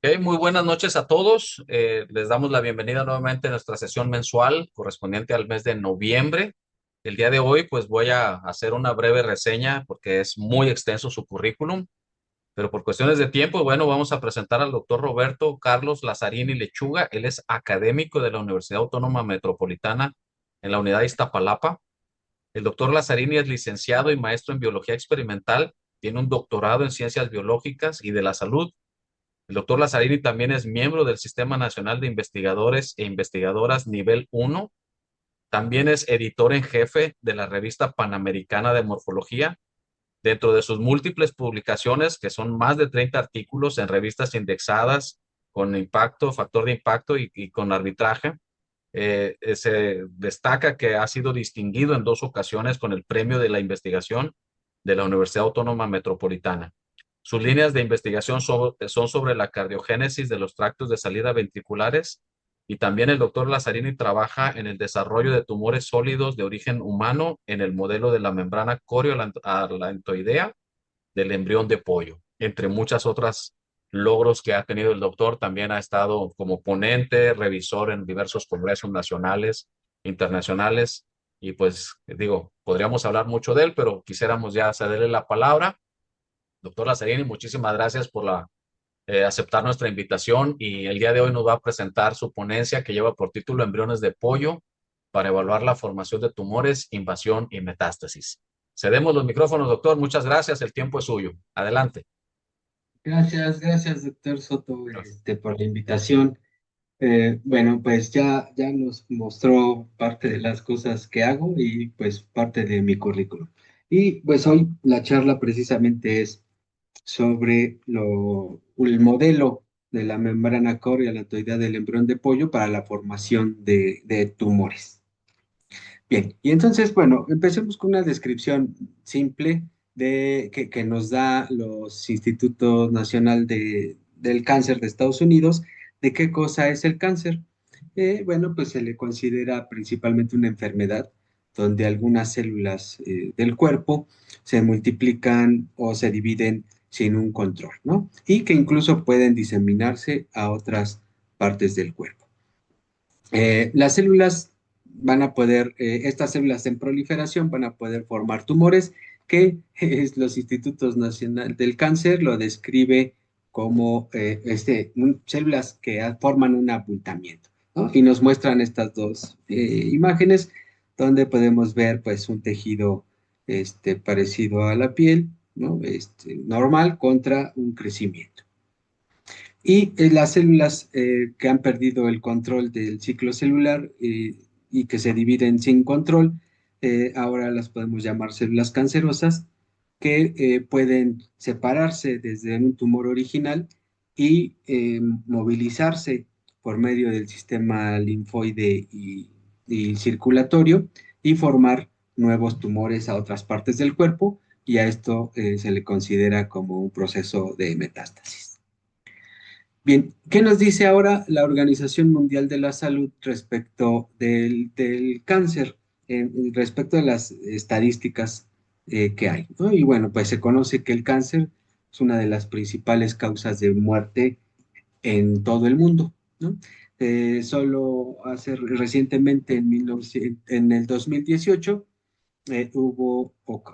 Ok, muy buenas noches a todos. Les damos la bienvenida nuevamente a nuestra sesión mensual correspondiente al mes de noviembre. El día de hoy, pues voy a hacer una breve reseña porque es muy extenso su currículum, pero por cuestiones de tiempo, bueno, vamos a presentar al doctor Roberto Carlos Lazzarini Lechuga. Él es académico de la Universidad Autónoma Metropolitana en la unidad de Iztapalapa. El doctor Lazzarini es licenciado y maestro en biología experimental. Tiene un doctorado en ciencias biológicas y de la salud. El doctor Lazzarini también es miembro del Sistema Nacional de Investigadores e Investigadoras Nivel 1. También es editor en jefe de la revista Panamericana de Morfología. Dentro de sus múltiples publicaciones, que son más de 30 artículos en revistas indexadas con impacto, factor de impacto y con arbitraje, se destaca que ha sido distinguido en 2 ocasiones con el Premio de la Investigación de la Universidad Autónoma Metropolitana. Sus líneas de investigación son sobre la cardiogénesis de los tractos de salida ventriculares y también el doctor Lazzarini trabaja en el desarrollo de tumores sólidos de origen humano en el modelo de la membrana coriolantoidea del embrión de pollo, entre muchas otras logros que ha tenido el doctor. También ha estado como ponente, revisor en diversos congresos nacionales, internacionales, y pues digo, podríamos hablar mucho de él, pero quisiéramos ya cederle la palabra. Doctor Lazzarini, muchísimas gracias por aceptar nuestra invitación y el día de hoy nos va a presentar su ponencia que lleva por título Embriones de pollo para evaluar la formación de tumores, invasión y metástasis. Cedemos los micrófonos, doctor. Muchas gracias. El tiempo es suyo. Adelante. Gracias, doctor Soto, por la invitación. Bueno, pues ya nos mostró parte de las cosas que hago y pues parte de mi currículum. Y pues hoy la charla precisamente es sobre el modelo de la membrana coriolantoidea del embrión de pollo para la formación de tumores. Bien, y entonces, bueno, empecemos con una descripción simple que nos da los Institutos Nacional del Cáncer de Estados Unidos de qué cosa es el cáncer. Bueno, pues se le considera principalmente una enfermedad donde algunas células del cuerpo se multiplican o se dividen sin un control, ¿no? Y que incluso pueden diseminarse a otras partes del cuerpo. Las células estas células en proliferación van a poder formar tumores que los Institutos Nacional del Cáncer lo describe como células que forman un abultamiento, ¿no? Y nos muestran estas dos imágenes donde podemos ver pues un tejido parecido a la piel, ¿no? Normal contra un crecimiento. Y las células que han perdido el control del ciclo celular y que se dividen sin control, ahora las podemos llamar células cancerosas, que pueden separarse desde un tumor original y movilizarse por medio del sistema linfoide y circulatorio y formar nuevos tumores a otras partes del cuerpo, y a esto se le considera como un proceso de metástasis. Bien, ¿qué nos dice ahora la Organización Mundial de la Salud respecto del cáncer, respecto de las estadísticas que hay, ¿no? Y bueno, pues se conoce que el cáncer es una de las principales causas de muerte en todo el mundo, ¿no? Solo recientemente, en el 2018,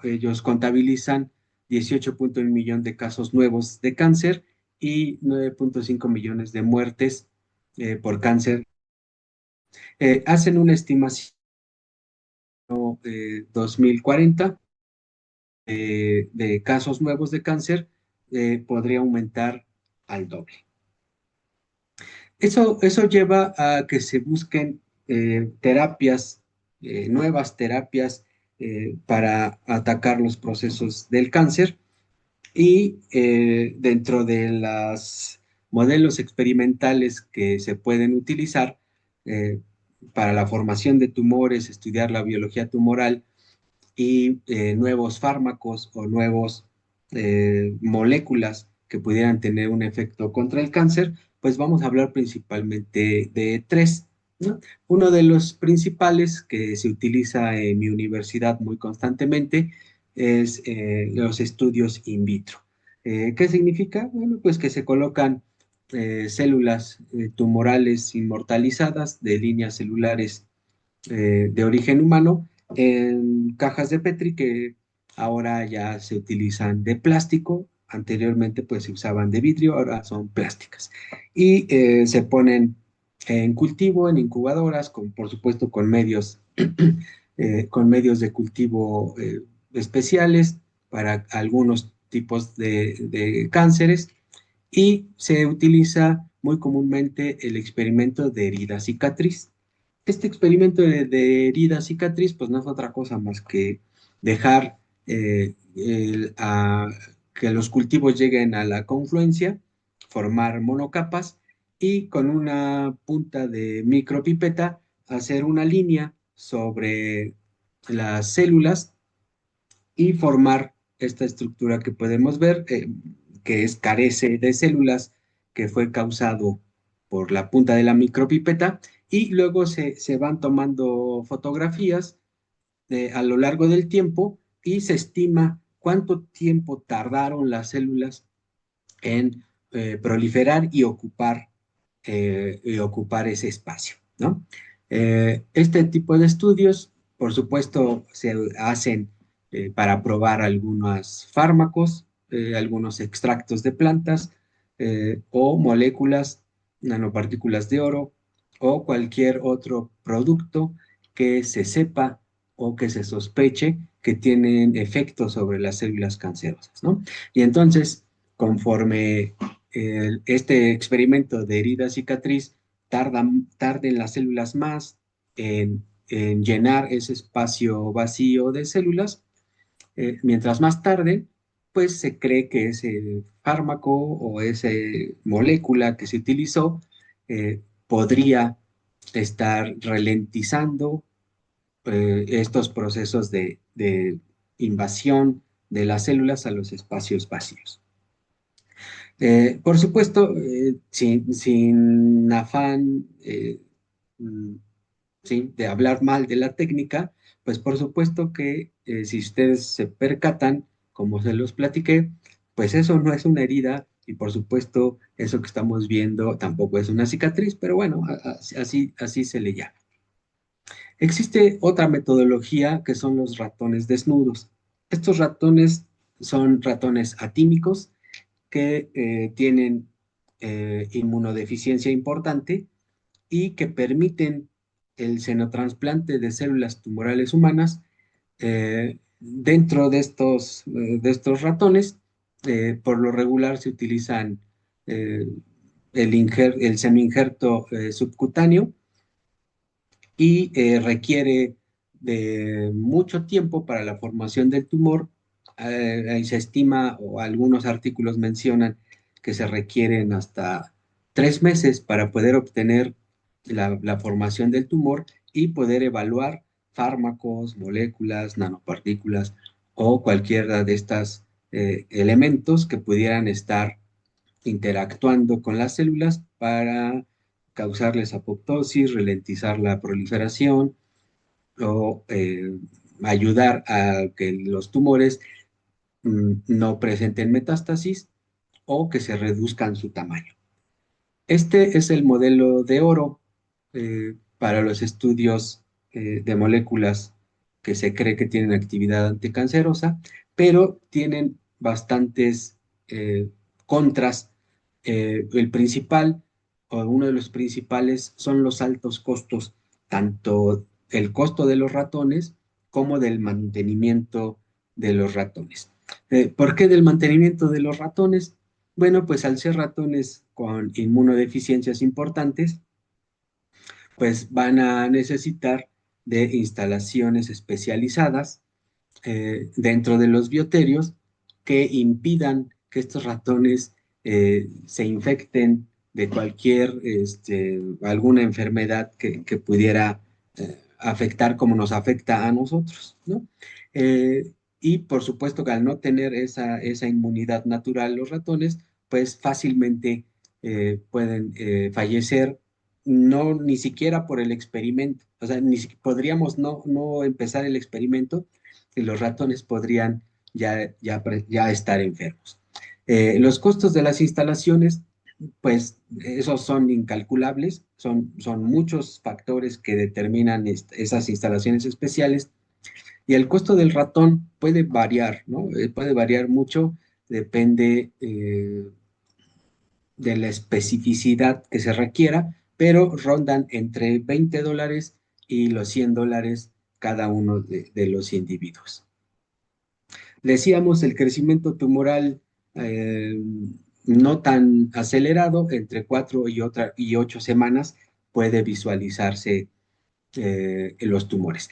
ellos contabilizan 18.1 millón de casos nuevos de cáncer y 9.5 millones de muertes por cáncer. Hacen una estimación 2040 de casos nuevos de cáncer, podría aumentar al doble. Eso lleva a que se busquen terapias, nuevas terapias para atacar los procesos del cáncer. Y dentro de los modelos experimentales que se pueden utilizar para la formación de tumores, estudiar la biología tumoral y nuevos fármacos o nuevas moléculas que pudieran tener un efecto contra el cáncer, pues vamos a hablar principalmente de tres, ¿no? Uno de los principales que se utiliza en mi universidad muy constantemente es los estudios in vitro. ¿Qué significa? Bueno, pues que se colocan células tumorales inmortalizadas de líneas celulares de origen humano en cajas de Petri que ahora ya se utilizan de plástico. Anteriormente pues se usaban de vidrio, ahora son plásticas. Y se ponen en cultivo, en incubadoras, por supuesto con medios de cultivo especiales para algunos tipos de cánceres y se utiliza muy comúnmente el experimento de herida cicatriz. Este experimento de herida cicatriz, pues no es otra cosa más que dejar que los cultivos lleguen a la confluencia, formar monocapas y con una punta de micropipeta hacer una línea sobre las células y formar esta estructura que podemos ver, que carece de células, que fue causado por la punta de la micropipeta, y luego se van tomando fotografías a lo largo del tiempo y se estima cuánto tiempo tardaron las células en proliferar y ocupar ese espacio, ¿no? Este tipo de estudios, por supuesto, se hacen para probar algunos fármacos, algunos extractos de plantas o moléculas, nanopartículas de oro o cualquier otro producto que se sepa o que se sospeche que tienen efectos sobre las células cancerosas, ¿no? Y entonces, conforme este experimento de herida cicatriz tarden las células más en llenar ese espacio vacío de células, mientras más tarde, pues se cree que ese fármaco o esa molécula que se utilizó podría estar ralentizando estos procesos de invasión de las células a los espacios vacíos. Por supuesto, sin afán mm, ¿sí? de hablar mal de la técnica, pues por supuesto que si ustedes se percatan, como se los platiqué, pues eso no es una herida y por supuesto eso que estamos viendo tampoco es una cicatriz, pero bueno, así se le llama. Existe otra metodología que son los ratones desnudos. Estos ratones son ratones atímicos que tienen inmunodeficiencia importante y que permiten el xenotrasplante de células tumorales humanas dentro de estos ratones. Por lo regular se utilizan eh, el senoinjerto subcutáneo y requiere de mucho tiempo para la formación del tumor. Ahí se estima, o algunos artículos mencionan, que se requieren hasta 3 meses para poder obtener la formación del tumor y poder evaluar fármacos, moléculas, nanopartículas o cualquiera de estos elementos que pudieran estar interactuando con las células para causarles apoptosis, ralentizar la proliferación o ayudar a que los tumores no presenten metástasis o que se reduzcan su tamaño. Este es el modelo de oro para los estudios de moléculas que se cree que tienen actividad anticancerosa, pero tienen bastantes contras. El principal, o uno de los principales, son los altos costos, tanto el costo de los ratones como del mantenimiento de los ratones. ¿Por qué del mantenimiento de los ratones? Bueno, pues al ser ratones con inmunodeficiencias importantes, pues van a necesitar de instalaciones especializadas dentro de los bioterios que impidan que estos ratones se infecten de alguna enfermedad que pudiera afectar como nos afecta a nosotros, ¿no? Y por supuesto que al no tener esa inmunidad natural los ratones, pues fácilmente pueden fallecer, no ni siquiera por el experimento, o sea, podríamos no empezar el experimento y los ratones podrían ya estar enfermos. Los costos de las instalaciones pues esos son incalculables, son muchos factores que determinan esas instalaciones especiales y el costo del ratón puede variar, ¿no? Puede variar mucho, depende de la especificidad que se requiera, pero rondan entre $20 y los $100 cada uno de los individuos. Decíamos el crecimiento tumoral eh, no tan acelerado, entre 4 y 8 semanas puede visualizarse en los tumores.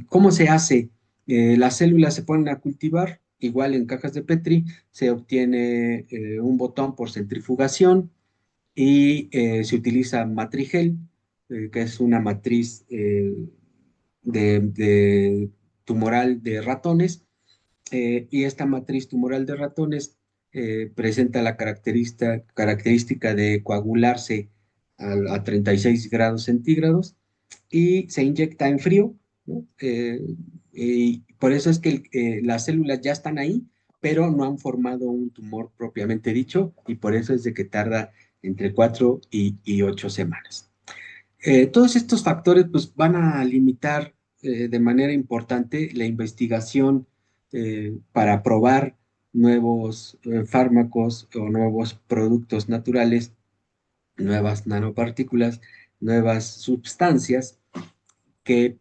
¿Cómo se hace? Las células se ponen a cultivar, igual en cajas de Petri, se obtiene un botón por centrifugación y se utiliza matrigel, que es una matriz de tumoral de ratones, y esta matriz tumoral de ratones presenta la característica de coagularse a 36 grados centígrados y se inyecta en frío, ¿no? Y por eso es que las células ya están ahí, pero no han formado un tumor propiamente dicho, y por eso es de que tarda entre 4 y 8 semanas. Todos estos factores pues, van a limitar de manera importante la investigación para probar nuevos fármacos o nuevos productos naturales, nuevas nanopartículas, nuevas sustancias que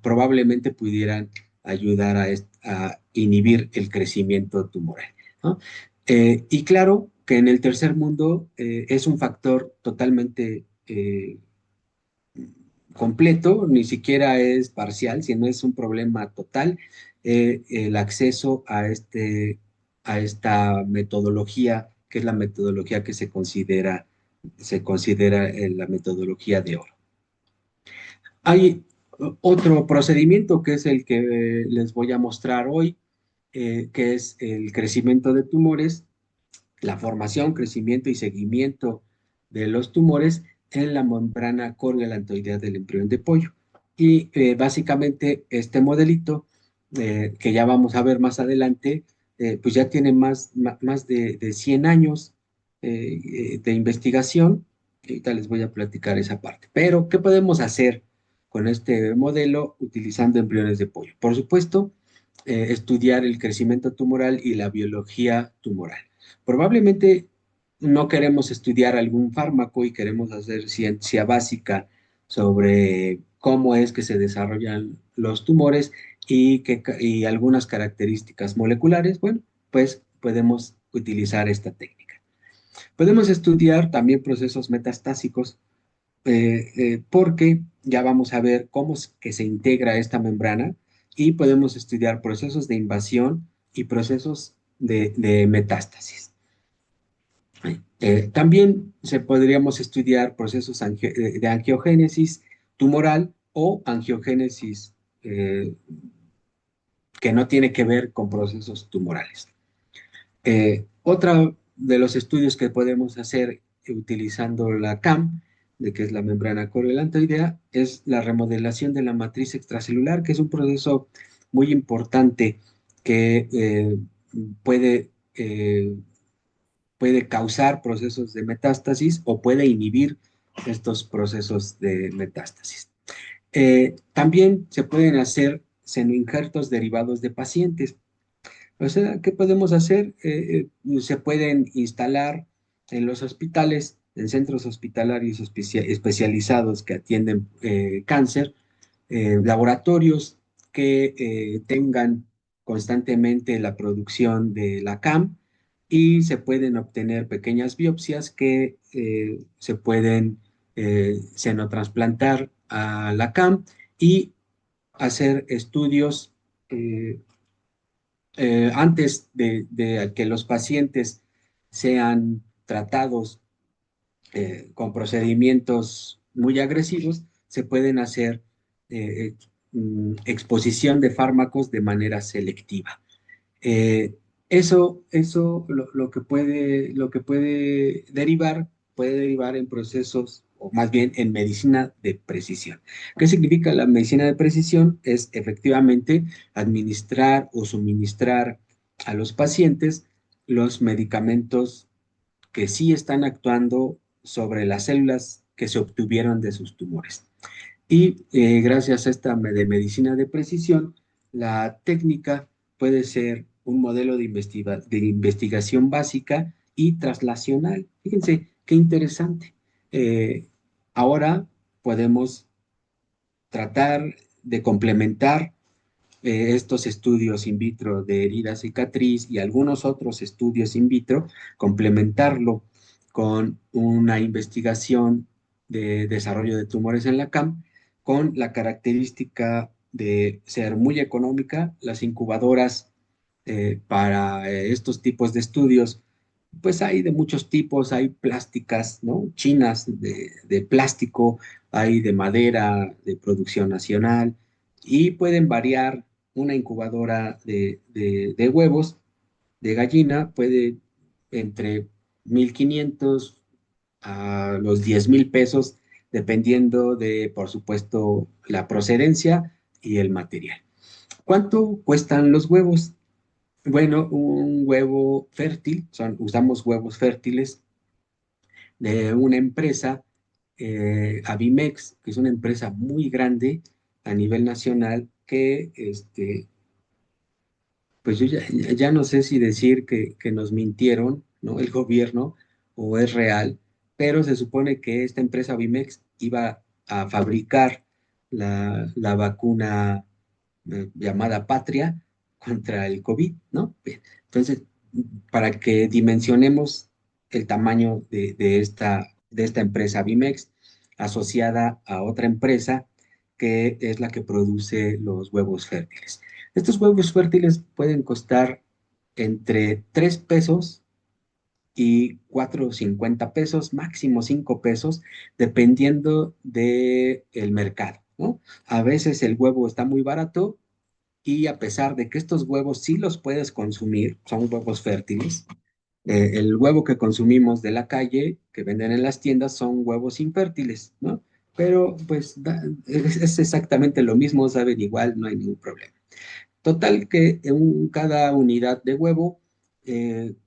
probablemente pudieran ayudar a inhibir el crecimiento tumoral, ¿no? Y claro que en el tercer mundo es un factor totalmente completo, ni siquiera es parcial, sino es un problema total, el acceso a esta metodología, que es la metodología que se considera la metodología de oro. Hay otro procedimiento que es el que les voy a mostrar hoy, que es el crecimiento de tumores, la formación, crecimiento y seguimiento de los tumores en la membrana coriolantoidea del embrión de pollo. Y básicamente este modelito, que ya vamos a ver más adelante, pues ya tiene más de 100 años de investigación. Ahorita les voy a platicar esa parte. Pero, ¿qué podemos hacer con este modelo utilizando embriones de pollo? Por supuesto, estudiar el crecimiento tumoral y la biología tumoral. Probablemente no queremos estudiar algún fármaco y queremos hacer ciencia básica sobre cómo es que se desarrollan los tumores y algunas características moleculares. Bueno, pues podemos utilizar esta técnica. Podemos estudiar también procesos metastásicos porque ya vamos a ver cómo es que se integra esta membrana y podemos estudiar procesos de invasión y procesos de metástasis. También podríamos estudiar procesos de angiogénesis tumoral o angiogénesis que no tiene que ver con procesos tumorales. Otro de los estudios que podemos hacer utilizando la CAM, de que es la membrana coriolantoidea, es la remodelación de la matriz extracelular, que es un proceso muy importante que puede puede causar procesos de metástasis o puede inhibir estos procesos de metástasis. También se pueden hacer senoinjertos derivados de pacientes. O sea, ¿qué podemos hacer? Se pueden instalar en los hospitales, en centros hospitalarios especializados que atienden cáncer, laboratorios que tengan constantemente la producción de la CAM y se pueden obtener pequeñas biopsias que se pueden xenotransplantar a la CAM y hacer estudios antes de que los pacientes sean tratados con procedimientos muy agresivos, se pueden hacer exposición de fármacos de manera selectiva. Eso lo que puede derivar en procesos, o más bien en medicina de precisión. ¿Qué significa la medicina de precisión? Es efectivamente administrar o suministrar a los pacientes los medicamentos que sí están actuando sobre las células que se obtuvieron de sus tumores. Y gracias a esta de medicina de precisión, la técnica puede ser un modelo de investigación básica y translacional. Fíjense qué interesante. Eh, Ahora podemos tratar de complementar estos estudios in vitro de herida cicatriz y algunos otros estudios in vitro, complementarlo con una investigación de desarrollo de tumores en la CAM, con la característica de ser muy económica. Las incubadoras para estos tipos de estudios, pues hay de muchos tipos, hay plásticas, ¿no? Chinas de plástico, hay de madera, de producción nacional, y pueden variar. Una incubadora de huevos de gallina puede entre 1,500 a los 10,000 pesos, dependiendo de, por supuesto, la procedencia y el material. ¿Cuánto cuestan los huevos? Bueno, un huevo fértil, usamos huevos fértiles de una empresa, Avimex, que es una empresa muy grande a nivel nacional, que pues yo ya no sé si decir que nos mintieron, ¿no? El gobierno, o es real, pero se supone que esta empresa Avimex iba a fabricar la vacuna llamada Patria contra el COVID, ¿no? Bien, entonces, para que dimensionemos el tamaño de esta empresa Bimex, asociada a otra empresa que es la que produce los huevos fértiles. Estos huevos fértiles pueden costar entre 3 pesos y 4,50 pesos, máximo 5 pesos, dependiendo del mercado, ¿no? A veces el huevo está muy barato, y a pesar de que estos huevos sí los puedes consumir, son huevos fértiles, el huevo que consumimos de la calle, que venden en las tiendas, son huevos infértiles, ¿no? Pero pues es exactamente lo mismo, saben igual, no hay ningún problema. Total que cada unidad de huevo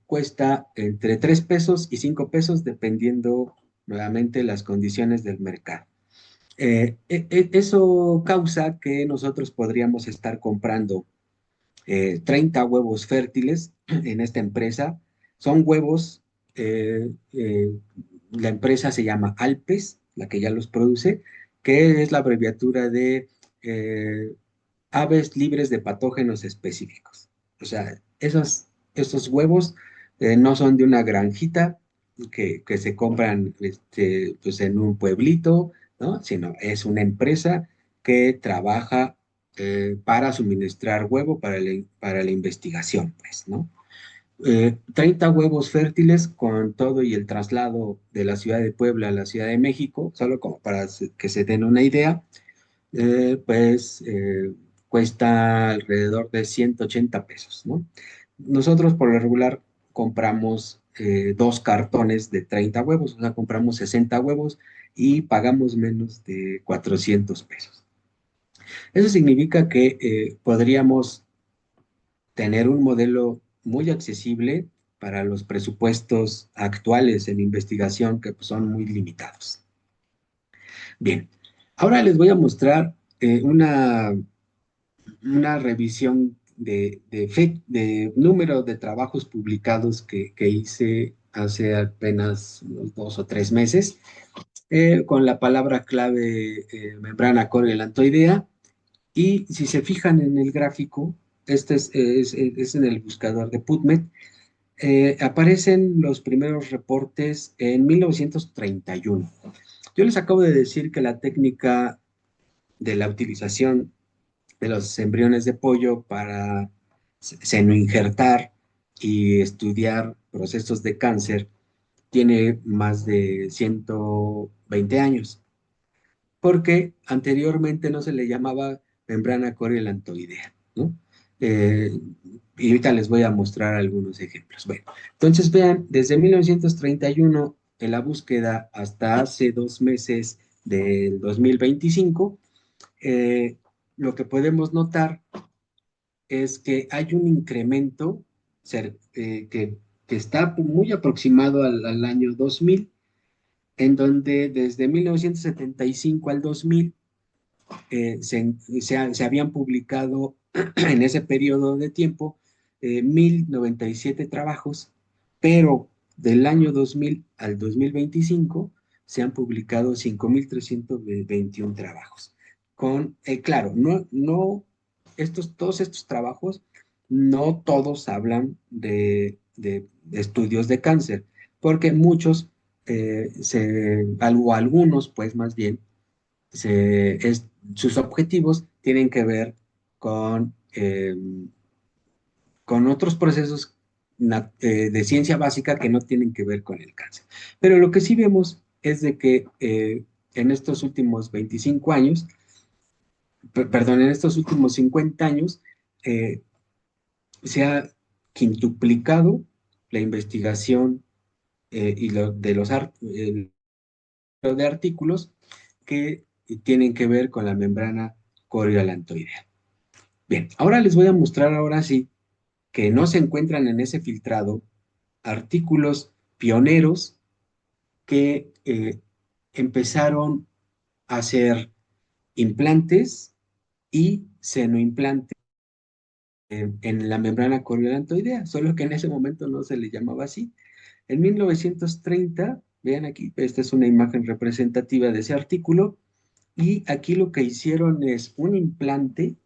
cuesta entre 3 pesos y 5 pesos, dependiendo nuevamente las condiciones del mercado. Eso causa que nosotros podríamos estar comprando 30 huevos fértiles en esta empresa. Son huevos, la empresa se llama Alpes, la que ya los produce, que es la abreviatura de eh, aves libres de patógenos específicos. O sea, esos huevos no son de una granjita que se compran pues en un pueblito, ¿no? Sino es una empresa que trabaja para suministrar huevo para la investigación, pues, ¿no? 30 huevos fértiles con todo y el traslado de la ciudad de Puebla a la Ciudad de México, solo como para que se den una idea, pues cuesta alrededor de 180 pesos, ¿no? Nosotros por lo regular compramos 2 cartones de 30 huevos, o sea, compramos 60 huevos y pagamos menos de 400 pesos. Eso significa que podríamos tener un modelo muy accesible para los presupuestos actuales en investigación, que pues, son muy limitados. Bien, ahora les voy a mostrar una revisión de número de trabajos publicados que hice hace apenas unos 2 o 3 meses, con la palabra clave membrana coriolantoidea. Y si se fijan en el gráfico, este es en el buscador de PubMed, aparecen los primeros reportes en 1931. Yo les acabo de decir que la técnica de la utilización de los embriones de pollo para senoinjertar y estudiar procesos de cáncer tiene más de 120 años, porque anteriormente no se le llamaba membrana coriolantoidea, ¿no? Eh, y ahorita les voy a mostrar algunos ejemplos. Bueno, entonces vean, desde 1931 en la búsqueda hasta hace 2 meses del 2025, eh, lo que podemos notar es que hay un incremento que que está muy aproximado al año 2000, en donde desde 1975 al 2000 se habían publicado en ese periodo de tiempo 1097 trabajos, pero del año 2000 al 2025 se han publicado 5321 trabajos. Claro, todos estos trabajos, no todos hablan de estudios de cáncer, porque muchos, o algunos, pues más bien, sus objetivos tienen que ver con, con otros procesos de ciencia básica que no tienen que ver con el cáncer. Pero lo que sí vemos es de que en estos últimos 25 años, perdón, en estos últimos 50 años, eh, se ha quintuplicado la investigación y lo de artículos que tienen que ver con la membrana coriolantoidea. Bien, ahora les voy a mostrar ahora sí que no se encuentran en ese filtrado artículos pioneros que empezaron a hacer implantes y senoimplantes en la membrana coriolantoidea, solo que en ese momento no se le llamaba así. En 1930, vean aquí, esta es una imagen representativa de ese artículo, y aquí lo que hicieron es un implante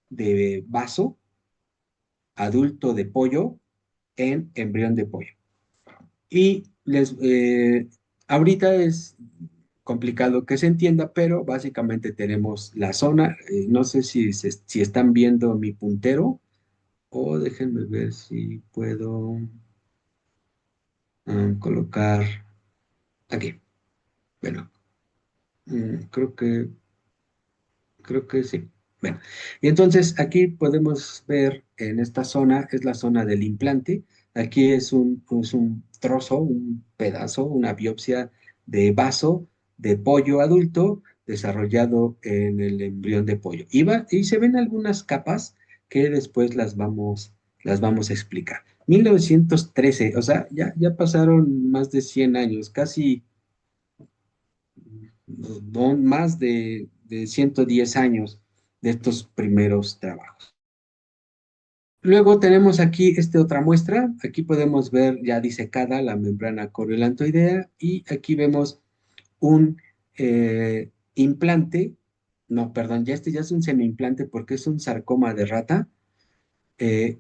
de vaso adulto de pollo en embrión de pollo. Y ahorita es complicado que se entienda, pero básicamente tenemos la zona, no sé si están viendo mi puntero, o déjenme ver si puedo colocar aquí. Bueno, creo que sí. Bueno, y entonces aquí podemos ver en esta zona, es la zona del implante. Aquí es un trozo, un pedazo, una biopsia de vaso de pollo adulto desarrollado en el embrión de pollo. Y se ven algunas capas que después las vamos a explicar. 1913, o sea, ya pasaron más de 100 años, casi más de 110 años de estos primeros trabajos. Luego tenemos aquí esta otra muestra. Aquí podemos ver ya disecada la membrana coriolantoidea y aquí vemos un implante. No, perdón, este ya es un semiimplante porque es un sarcoma de rata, eh,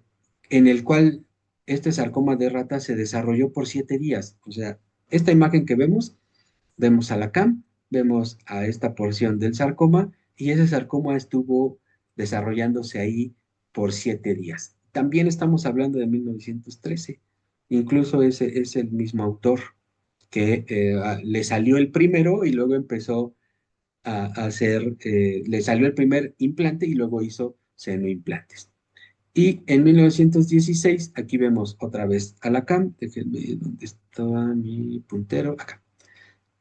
en el cual este sarcoma de rata se desarrolló por 7 días. O sea, esta imagen que vemos a la CAM, vemos a esta porción del sarcoma y ese sarcoma estuvo desarrollándose ahí por 7 días. También estamos hablando de 1913. Incluso ese es el mismo autor que le salió el primero y luego empezó a hacer, le salió el primer implante y luego hizo senoimplantes. Y en 1916, aquí vemos otra vez a la CAM, déjenme, ¿dónde estaba mi puntero? Acá.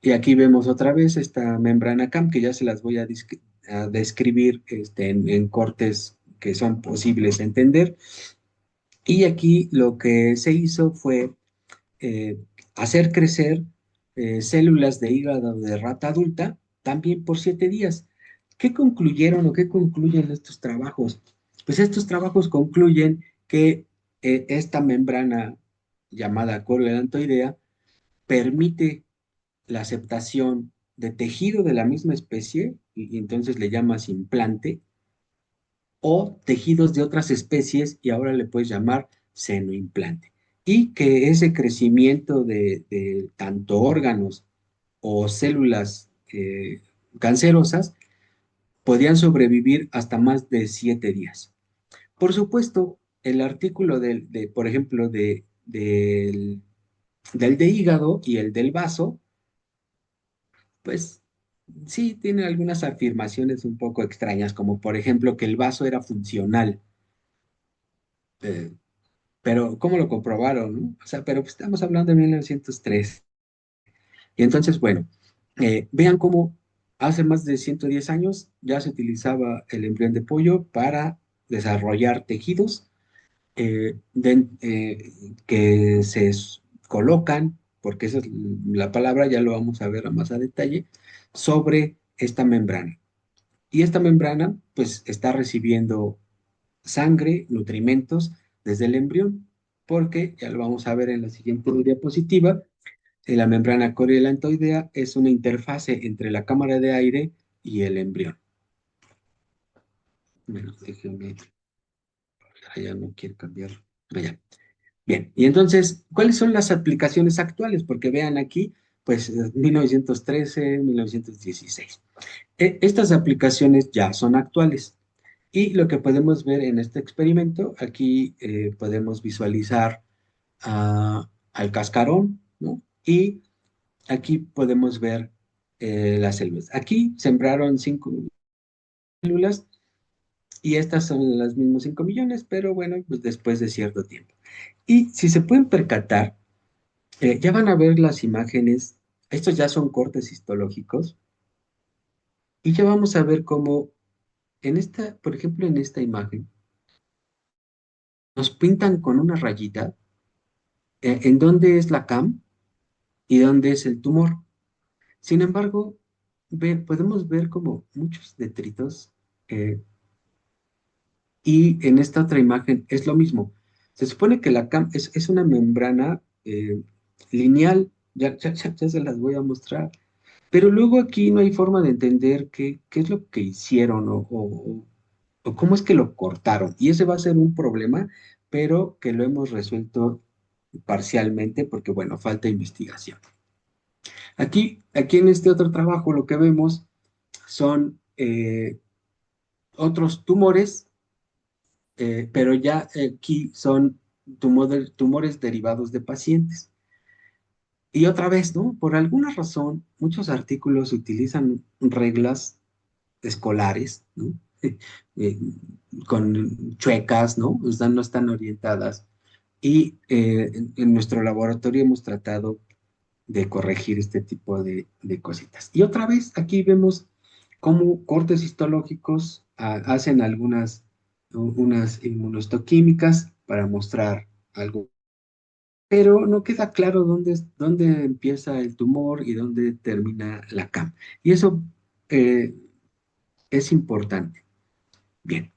Y aquí vemos otra vez esta membrana CAM, que ya se las voy a describir en cortes que son posibles de entender. Y aquí lo que se hizo fue eh, hacer crecer células de hígado de rata adulta también por 7 días. ¿Qué concluyeron o qué concluyen estos trabajos? Pues estos trabajos concluyen que esta membrana llamada coriolantoidea permite la aceptación de tejido de la misma especie, y entonces le llamas implante, o tejidos de otras especies, y ahora le puedes llamar senoimplante. Y que ese crecimiento de tanto órganos o células cancerosas podían sobrevivir hasta más de 7 días. Por supuesto, el artículo por ejemplo, del de hígado y el del vaso, pues sí, tiene algunas afirmaciones un poco extrañas, como por ejemplo que el vaso era funcional. Eh, pero ¿cómo lo comprobaron, no? O sea, pero pues, estamos hablando de 1903. Y entonces, bueno, vean cómo hace más de 110 años ya se utilizaba el embrión de pollo para desarrollar tejidos que colocan, porque esa es la palabra, ya lo vamos a ver más a detalle, sobre esta membrana. Y esta membrana, pues, está recibiendo sangre, nutrimentos desde el embrión, porque ya lo vamos a ver en la siguiente diapositiva. La membrana coriolantoidea es una interfase entre la cámara de aire y el embrión. Bueno, déjenme, ya no quiero cambiar. Allá. Bien, y entonces, ¿cuáles son las aplicaciones actuales? Porque vean aquí, pues 1913, 1916. Estas aplicaciones ya son actuales. Y lo que podemos ver en este experimento, aquí podemos visualizar al cascarón, ¿no? Y aquí podemos ver las células. Aquí sembraron 5 células y estas son las mismas 5 millones, pero bueno, pues después de cierto tiempo. Y si se pueden percatar, ya van a ver las imágenes, estos ya son cortes histológicos, y ya vamos a ver cómo en esta, por ejemplo, en esta imagen, nos pintan con una rayita en dónde es la CAM y dónde es el tumor. Sin embargo, podemos ver como muchos detritos eh, y en esta otra imagen es lo mismo. Se supone que la CAM es una membrana lineal, ya se las voy a mostrar, pero luego aquí no hay forma de entender qué es lo que hicieron o cómo es que lo cortaron. Y ese va a ser un problema, pero que lo hemos resuelto parcialmente porque, bueno, falta investigación. Aquí en este otro trabajo lo que vemos son otros tumores, pero ya aquí son tumores derivados de pacientes. Y otra vez, ¿no? Por alguna razón, muchos artículos utilizan reglas escolares, ¿no? Eh, con chuecas, ¿no? No están orientadas. Y en nuestro laboratorio hemos tratado de corregir este tipo de cositas. Y otra vez, aquí vemos cómo cortes histológicos hacen unas inmunohistoquímicas para mostrar algo, pero no queda claro dónde empieza el tumor y dónde termina la CAM. Y eso eh, es importante. Bien,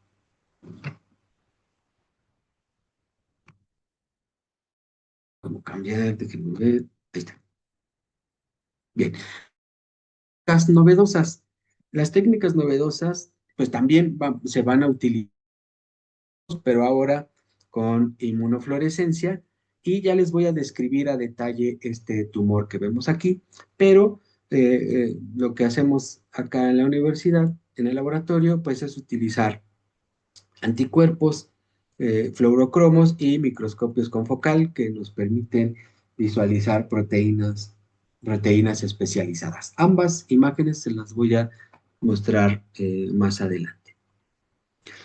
como cambiar, déjenme ver. Ahí está. Bien, las novedosas. Las técnicas novedosas, pues también se van a utilizar, pero ahora con inmunofluorescencia. Y ya les voy a describir a detalle este tumor que vemos aquí, pero lo que hacemos acá en la universidad, en el laboratorio, pues es utilizar anticuerpos, fluorocromos y microscopios confocal que nos permiten visualizar proteínas especializadas. Ambas imágenes se las voy a mostrar más adelante.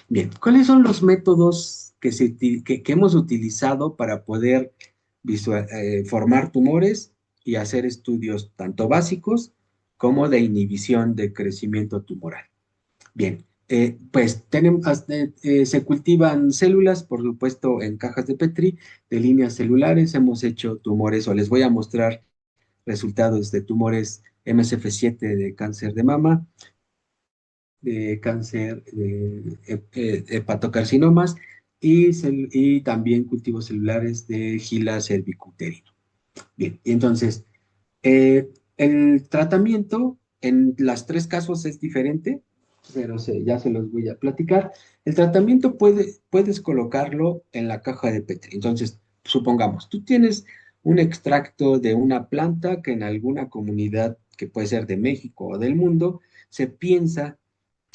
Bien, ¿cuáles son los métodos que hemos utilizado para poder formar tumores y hacer estudios tanto básicos como de inhibición de crecimiento tumoral? Bien, pues se cultivan células, por supuesto, en cajas de Petri, de líneas celulares. Hemos hecho tumores, o les voy a mostrar resultados de tumores MSF7 de cáncer de mama, de cáncer de hepatocarcinomas y también cultivos celulares de Gila cervicuterino. Bien, y entonces, el tratamiento en las tres casos es diferente, pero ya se los voy a platicar. El tratamiento puedes colocarlo en la caja de Petri. Entonces, supongamos, tú tienes un extracto de una planta que en alguna comunidad, que puede ser de México o del mundo, se piensa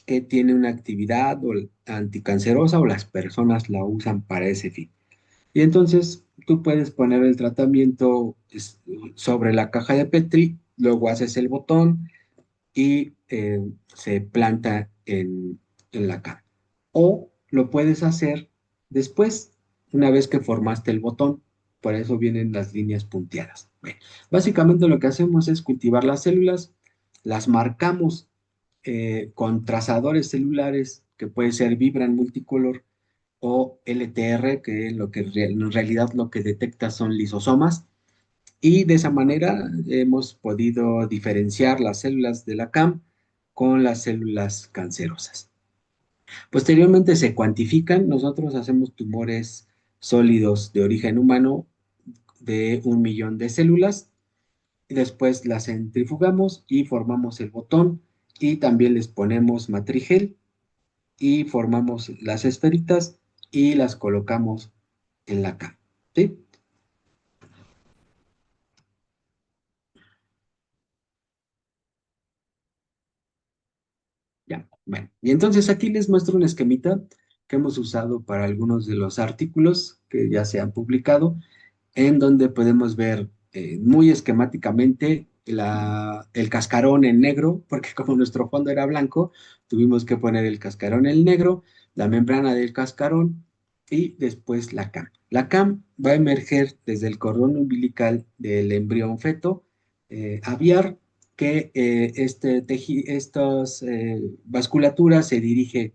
que tiene una actividad anticancerosa o las personas la usan para ese fin. Y entonces tú puedes poner el tratamiento sobre la caja de Petri, luego haces el botón y se planta en la caja. O lo puedes hacer después, una vez que formaste el botón. Por eso vienen las líneas punteadas. Bueno, básicamente lo que hacemos es cultivar las células, las marcamos con trazadores celulares, que puede ser Vibran multicolor, o LTR, que en realidad lo que detecta son lisosomas, y de esa manera hemos podido diferenciar las células de la CAM con las células cancerosas. Posteriormente se cuantifican, nosotros hacemos tumores sólidos de origen humano de 1 millón de células, y después las centrifugamos y formamos el botón, y también les ponemos matrigel y formamos las esferitas y las colocamos en la cama, ¿sí? Ya, bueno. Y entonces aquí les muestro un esquemita que hemos usado para algunos de los artículos que ya se han publicado, en donde podemos ver muy esquemáticamente el cascarón en negro, porque como nuestro fondo era blanco, tuvimos que poner el cascarón en negro, la membrana del cascarón y después la CAM. La CAM va a emerger desde el cordón umbilical del embrión feto aviar, que estas vasculaturas se dirige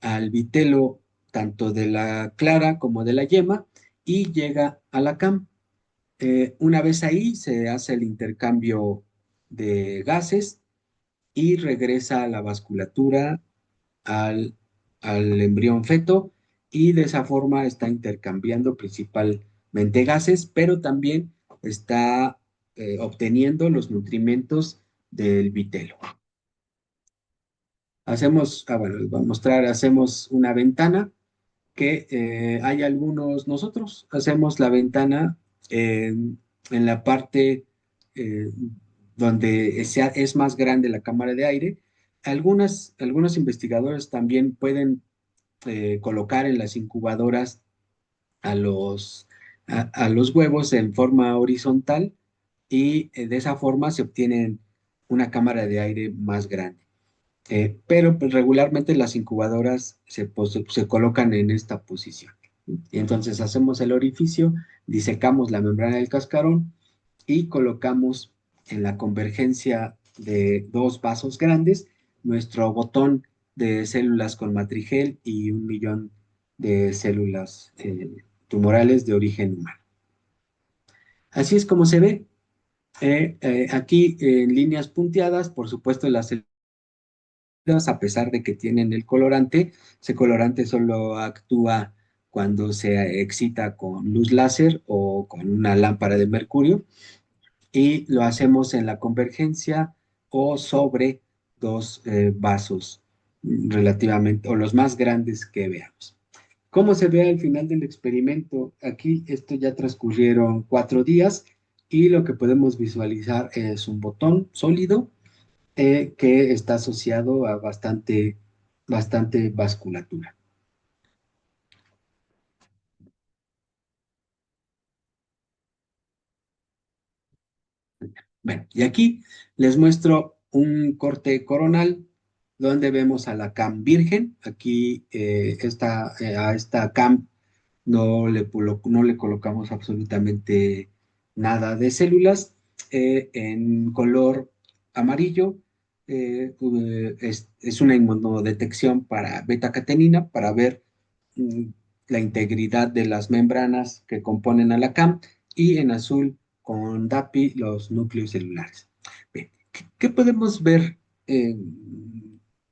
al vitelo tanto de la clara como de la yema y llega a la CAM. Una vez ahí se hace el intercambio de gases y regresa a la vasculatura al, al embrión feto, y de esa forma está intercambiando principalmente gases, pero también está obteniendo los nutrimentos del vitelo. Bueno, les voy a mostrar, hacemos una ventana que hay algunos, nosotros hacemos la ventana en la parte eh, donde es más grande la cámara de aire. Algunos investigadores también pueden colocar en las incubadoras a a los huevos en forma horizontal, y de esa forma se obtienen una cámara de aire más grande. Pero pues, regularmente las incubadoras se colocan en esta posición. Y entonces hacemos el orificio, disecamos la membrana del cascarón y colocamos en la convergencia de dos vasos grandes nuestro botón de células con matrigel y 1 millón de células tumorales de origen humano. Así es como se ve. Aquí en líneas punteadas, por supuesto, las a pesar de que tienen el colorante. Ese colorante solo actúa cuando se excita con luz láser o con una lámpara de mercurio, y lo hacemos en la convergencia o sobre dos vasos relativamente, o los más grandes que veamos. ¿Cómo se ve al final del experimento? Aquí esto ya transcurrieron 4 días, y lo que podemos visualizar es un botón sólido que está asociado a bastante vasculatura. Bueno, y aquí les muestro un corte coronal donde vemos a la cam virgen. Aquí a esta cam no le colocamos absolutamente nada de células. En color amarillo es una inmunodetección para beta-catenina para ver mm, la integridad de las membranas que componen a la CAM, y en azul con DAPI los núcleos celulares. Bien, ¿qué podemos ver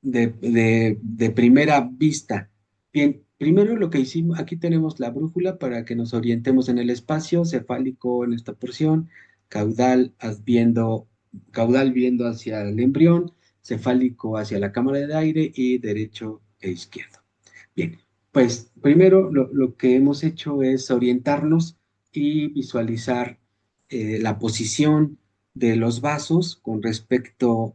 de primera vista? Bien, primero lo que hicimos, aquí tenemos la brújula para que nos orientemos en el espacio, cefálico en esta porción, caudal caudal viendo hacia el embrión, cefálico hacia la cámara de aire y derecho e izquierdo. Bien, pues primero lo que hemos hecho es orientarnos y visualizar la posición de los vasos con respecto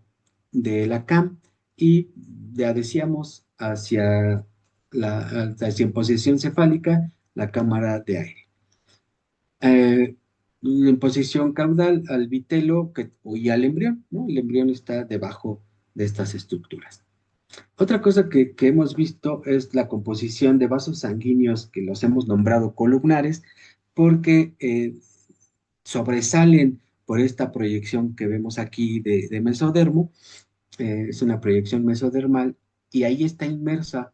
de la CAM, y ya decíamos hacia en posición cefálica la cámara de aire. Eh, en posición caudal al vitelo y al embrión, ¿no? El embrión está debajo de estas estructuras. Otra cosa que hemos visto es la composición de vasos sanguíneos, que los hemos nombrado columnares, porque sobresalen por esta proyección que vemos aquí de mesodermo. Es una proyección mesodermal, y ahí está inmersa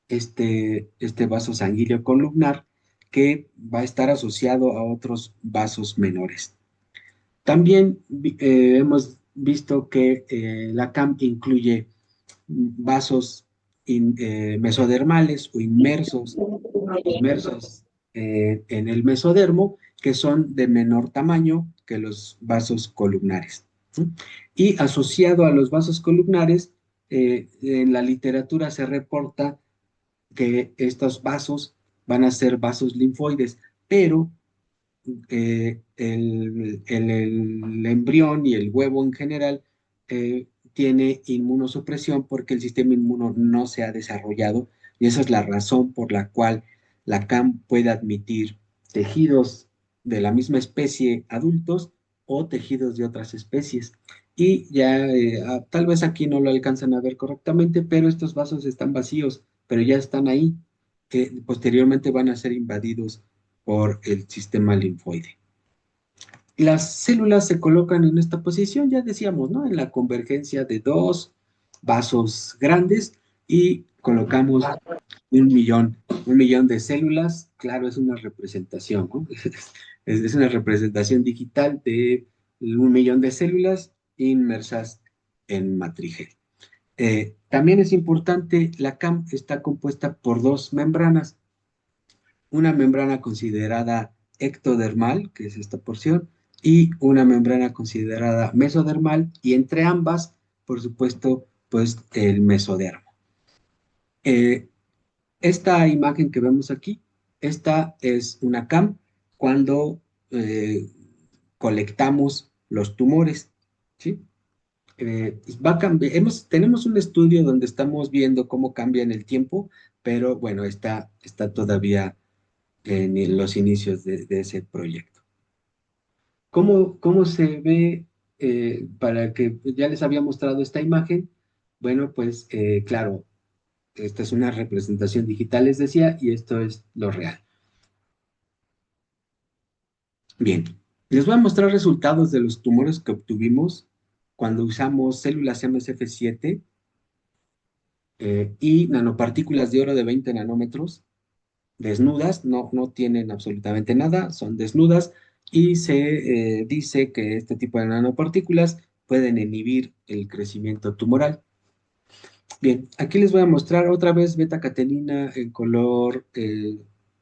este vaso sanguíneo columnar que va a estar asociado a otros vasos menores. También hemos visto que la CAM incluye vasos mesodermales o inmersos en el mesodermo, que son de menor tamaño que los vasos columnares. ¿Sí? Y asociado a los vasos columnares, en la literatura se reporta que estos vasos van a ser vasos linfoides, pero el embrión y el huevo en general tiene inmunosupresión porque el sistema inmuno no se ha desarrollado y esa es la razón por la cual la CAM puede admitir tejidos de la misma especie adultos o tejidos de otras especies. Y ya tal vez aquí no lo alcanzan a ver correctamente, pero estos vasos están vacíos, pero ya están ahí, que posteriormente van a ser invadidos por el sistema linfoide. Las células se colocan en esta posición, ya decíamos, ¿no? En la convergencia de dos vasos grandes y colocamos un millón de células. Claro, es una representación, ¿no? Es una representación digital de un millón de células inmersas en matrigel. También es importante, la CAM está compuesta por dos membranas, una membrana considerada ectodermal, que es esta porción, y una membrana considerada mesodermal, y entre ambas, por supuesto, pues el mesodermo. Eh, esta imagen que vemos aquí, esta es una CAM cuando colectamos los tumores, ¿sí? Tenemos un estudio donde estamos viendo cómo cambia en el tiempo, pero bueno, está todavía en los inicios de ese proyecto. ¿Cómo se ve para que ya les había mostrado esta imagen? Bueno, pues claro, esta es una representación digital, les decía, y esto es lo real. Bien, les voy a mostrar resultados de los tumores que obtuvimos cuando usamos células MSF7 y nanopartículas de oro de 20 nanómetros desnudas, no tienen absolutamente nada, son desnudas y se dice que este tipo de nanopartículas pueden inhibir el crecimiento tumoral. Bien, aquí les voy a mostrar otra vez beta-catenina en color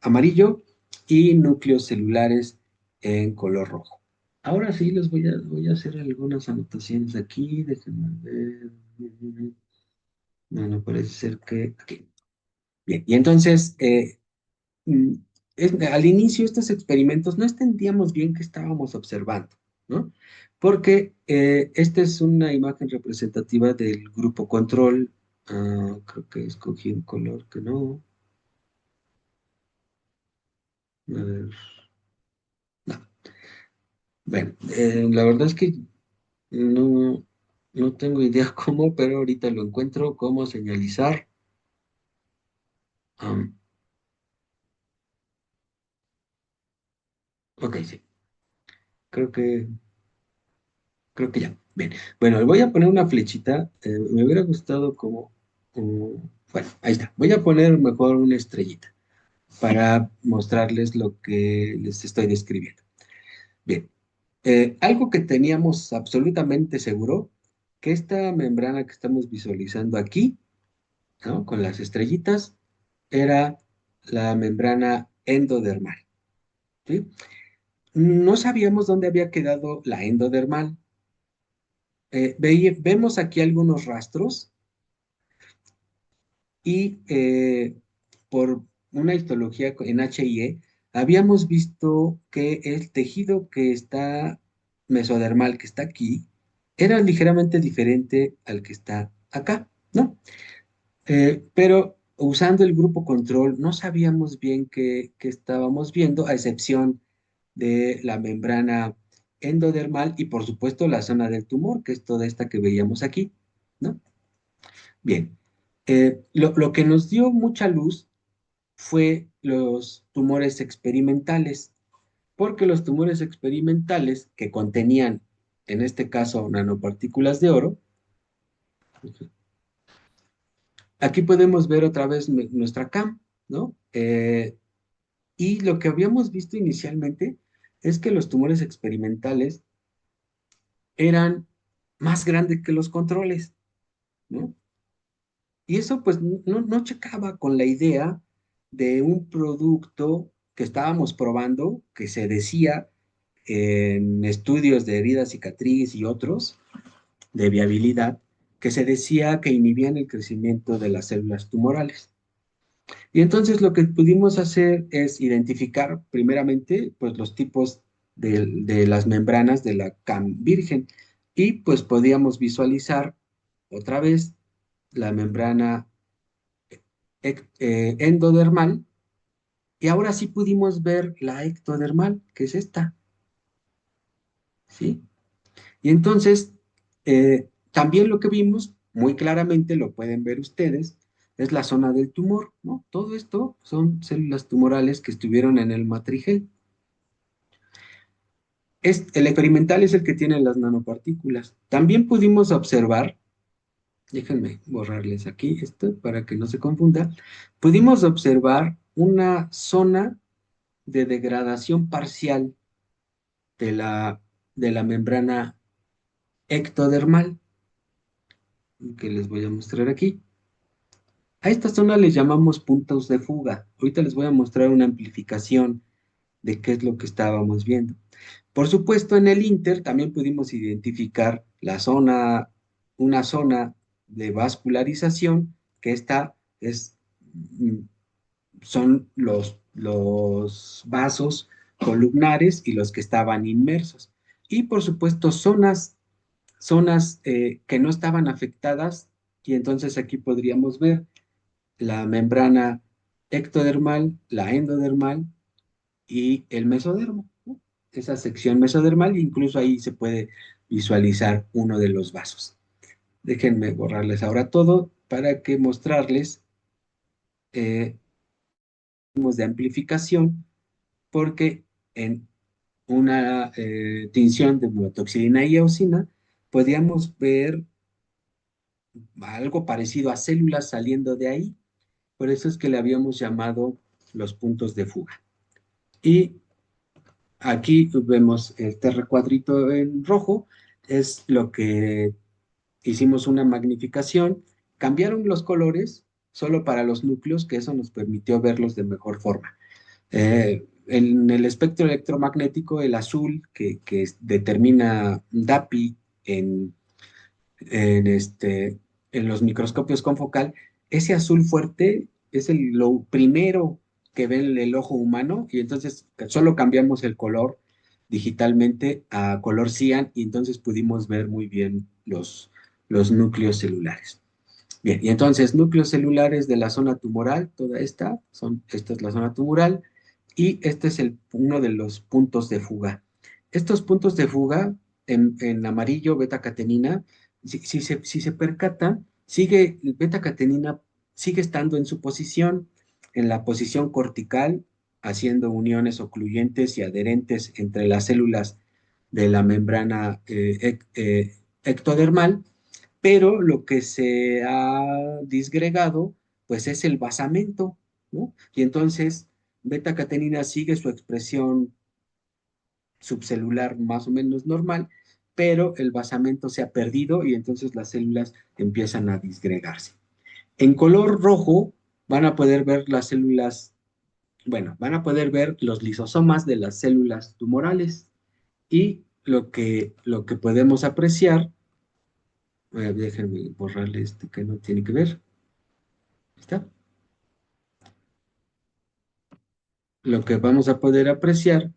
amarillo y núcleos celulares en color rojo. Ahora sí les voy a hacer algunas anotaciones aquí, déjenme ver. No parece ser que aquí. Bien, y entonces mm, al inicio estos experimentos no entendíamos bien qué estábamos observando, ¿no? Porque esta es una imagen representativa del grupo control. Creo que escogí un color que no. A ver, no. Bueno, la verdad es que no tengo idea cómo, pero ahorita lo encuentro, cómo señalizar. Am, ok, sí, creo que Creo que ya. Bien. Bueno, le voy a poner una flechita. Me hubiera gustado bueno, ahí está. Voy a poner mejor una estrellita para mostrarles lo que les estoy describiendo. Bien. Algo que teníamos absolutamente seguro, que esta membrana que estamos visualizando aquí, ¿no? Con las estrellitas, era la membrana endodermal. ¿Sí? No sabíamos dónde había quedado la endodermal. Vemos aquí algunos rastros y por una histología en HIE habíamos visto que el tejido que está mesodermal, que está aquí, era ligeramente diferente al que está acá, ¿no? Pero usando el grupo control no sabíamos bien qué estábamos viendo, a excepción de la membrana endodermal y por supuesto la zona del tumor, que es toda esta que veíamos aquí, ¿no? Bien, lo que nos dio mucha luz fue los tumores experimentales, porque los tumores experimentales que contenían, en este caso, nanopartículas de oro, aquí podemos ver otra vez nuestra CAM, ¿no? Y lo que habíamos visto inicialmente es que los tumores experimentales eran más grandes que los controles, ¿no? Y eso pues no checaba con la idea de un producto que estábamos probando, que se decía en estudios de herida cicatriz y otros de viabilidad, que se decía que inhibían el crecimiento de las células tumorales. Y entonces lo que pudimos hacer es identificar primeramente pues los tipos de las membranas de la CAM virgen y pues podíamos visualizar otra vez la membrana endodermal y ahora sí pudimos ver la ectodermal, que es esta, ¿sí? Y entonces también lo que vimos muy claramente, lo pueden ver ustedes, es la zona del tumor, ¿no? Todo esto son células tumorales que estuvieron en el matrigel. El experimental es el que tiene las nanopartículas. También pudimos observar, déjenme borrarles aquí esto para que no se confunda, pudimos observar una zona de degradación parcial de la membrana ectodermal, que les voy a mostrar aquí. A esta zona les llamamos puntos de fuga. Ahorita les voy a mostrar una amplificación de qué es lo que estábamos viendo. Por supuesto, en el Inter también pudimos identificar una zona de vascularización, que esta mm, son los vasos columnares y los que estaban inmersos. Y por supuesto, zonas que no estaban afectadas, y entonces aquí podríamos ver la membrana ectodermal, la endodermal y el mesodermo, ¿no? Esa sección mesodermal, incluso ahí se puede visualizar uno de los vasos. Déjenme borrarles ahora todo para que mostrarles eh, de amplificación, porque en una tinción de miotoxilina y eosina podíamos ver algo parecido a células saliendo de ahí. Por eso es que le habíamos llamado los puntos de fuga. Y aquí vemos este recuadrito en rojo, es lo que hicimos una magnificación, cambiaron los colores solo para los núcleos, que eso nos permitió verlos de mejor forma. En el espectro electromagnético, el azul que determina DAPI en los microscopios confocal, ese azul fuerte es lo primero que ve el ojo humano y entonces solo cambiamos el color digitalmente a color cian y entonces pudimos ver muy bien los núcleos celulares. Bien, y entonces núcleos celulares de la zona tumoral, esta es la zona tumoral y este es uno de los puntos de fuga. Estos puntos de fuga en amarillo, beta-catenina, si se percatan, beta-catenina sigue estando en su posición, en la posición cortical, haciendo uniones ocluyentes y adherentes entre las células de la membrana ectodermal, pero lo que se ha disgregado, pues es el basamento, ¿no? Y entonces, beta-catenina sigue su expresión subcelular más o menos normal, pero el basamento se ha perdido y entonces las células empiezan a disgregarse. En color rojo van a poder ver las células, bueno, van a poder ver los lisosomas de las células tumorales y lo que podemos apreciar, déjenme borrarle este que no tiene que ver, ¿está? Lo que vamos a poder apreciar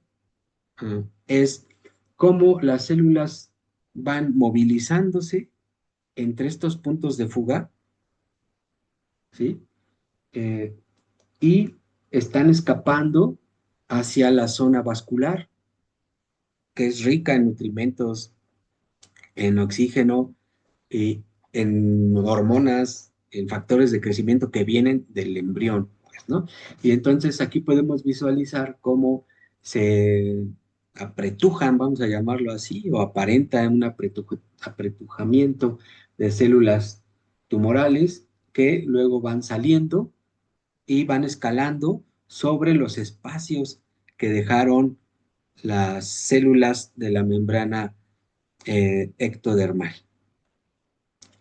es cómo las células van movilizándose entre estos puntos de fuga, ¿sí? Eh, y están escapando hacia la zona vascular, que es rica en nutrimentos, en oxígeno, y en hormonas, en factores de crecimiento que vienen del embrión, pues, ¿no? Y entonces aquí podemos visualizar cómo se apretujan, vamos a llamarlo así, o aparenta un apretujamiento de células tumorales que luego van saliendo y van escalando sobre los espacios que dejaron las células de la membrana ectodermal.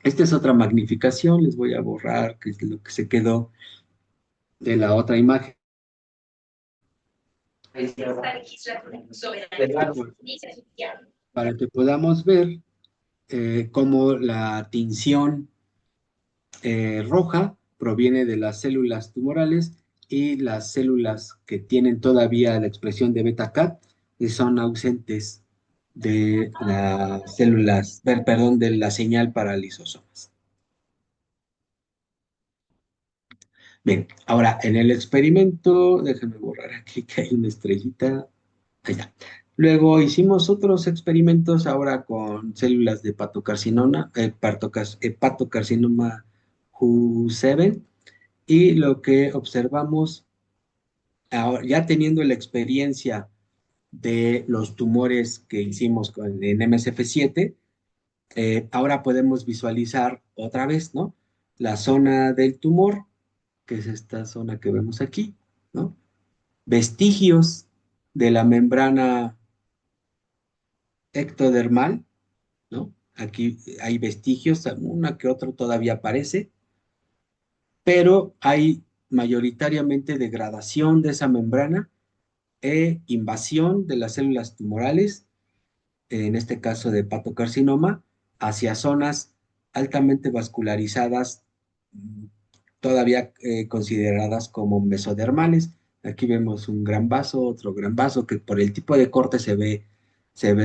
Esta es otra magnificación, les voy a borrar que es lo que se quedó de la otra imagen. Para que podamos ver cómo la tinción roja proviene de las células tumorales y las células que tienen todavía la expresión de beta-cat son ausentes de las células, perdón, de la señal para lisosomas. Bien, ahora en el experimento, déjenme borrar aquí que hay una estrellita. Ahí está. Luego hicimos otros experimentos ahora con células de hepatocarcinoma Hu7 y lo que observamos, ahora, ya teniendo la experiencia de los tumores que hicimos en MSF7, ahora podemos visualizar otra vez, ¿no? La zona del tumor, que es esta zona que vemos aquí, ¿no? Vestigios de la membrana ectodermal, ¿no? Aquí hay vestigios, una que otra todavía aparece, pero hay mayoritariamente degradación de esa membrana e invasión de las células tumorales, en este caso de hepatocarcinoma, hacia zonas altamente vascularizadas, todavía consideradas como mesodermales. Aquí vemos un gran vaso, otro gran vaso, que por el tipo de corte se ve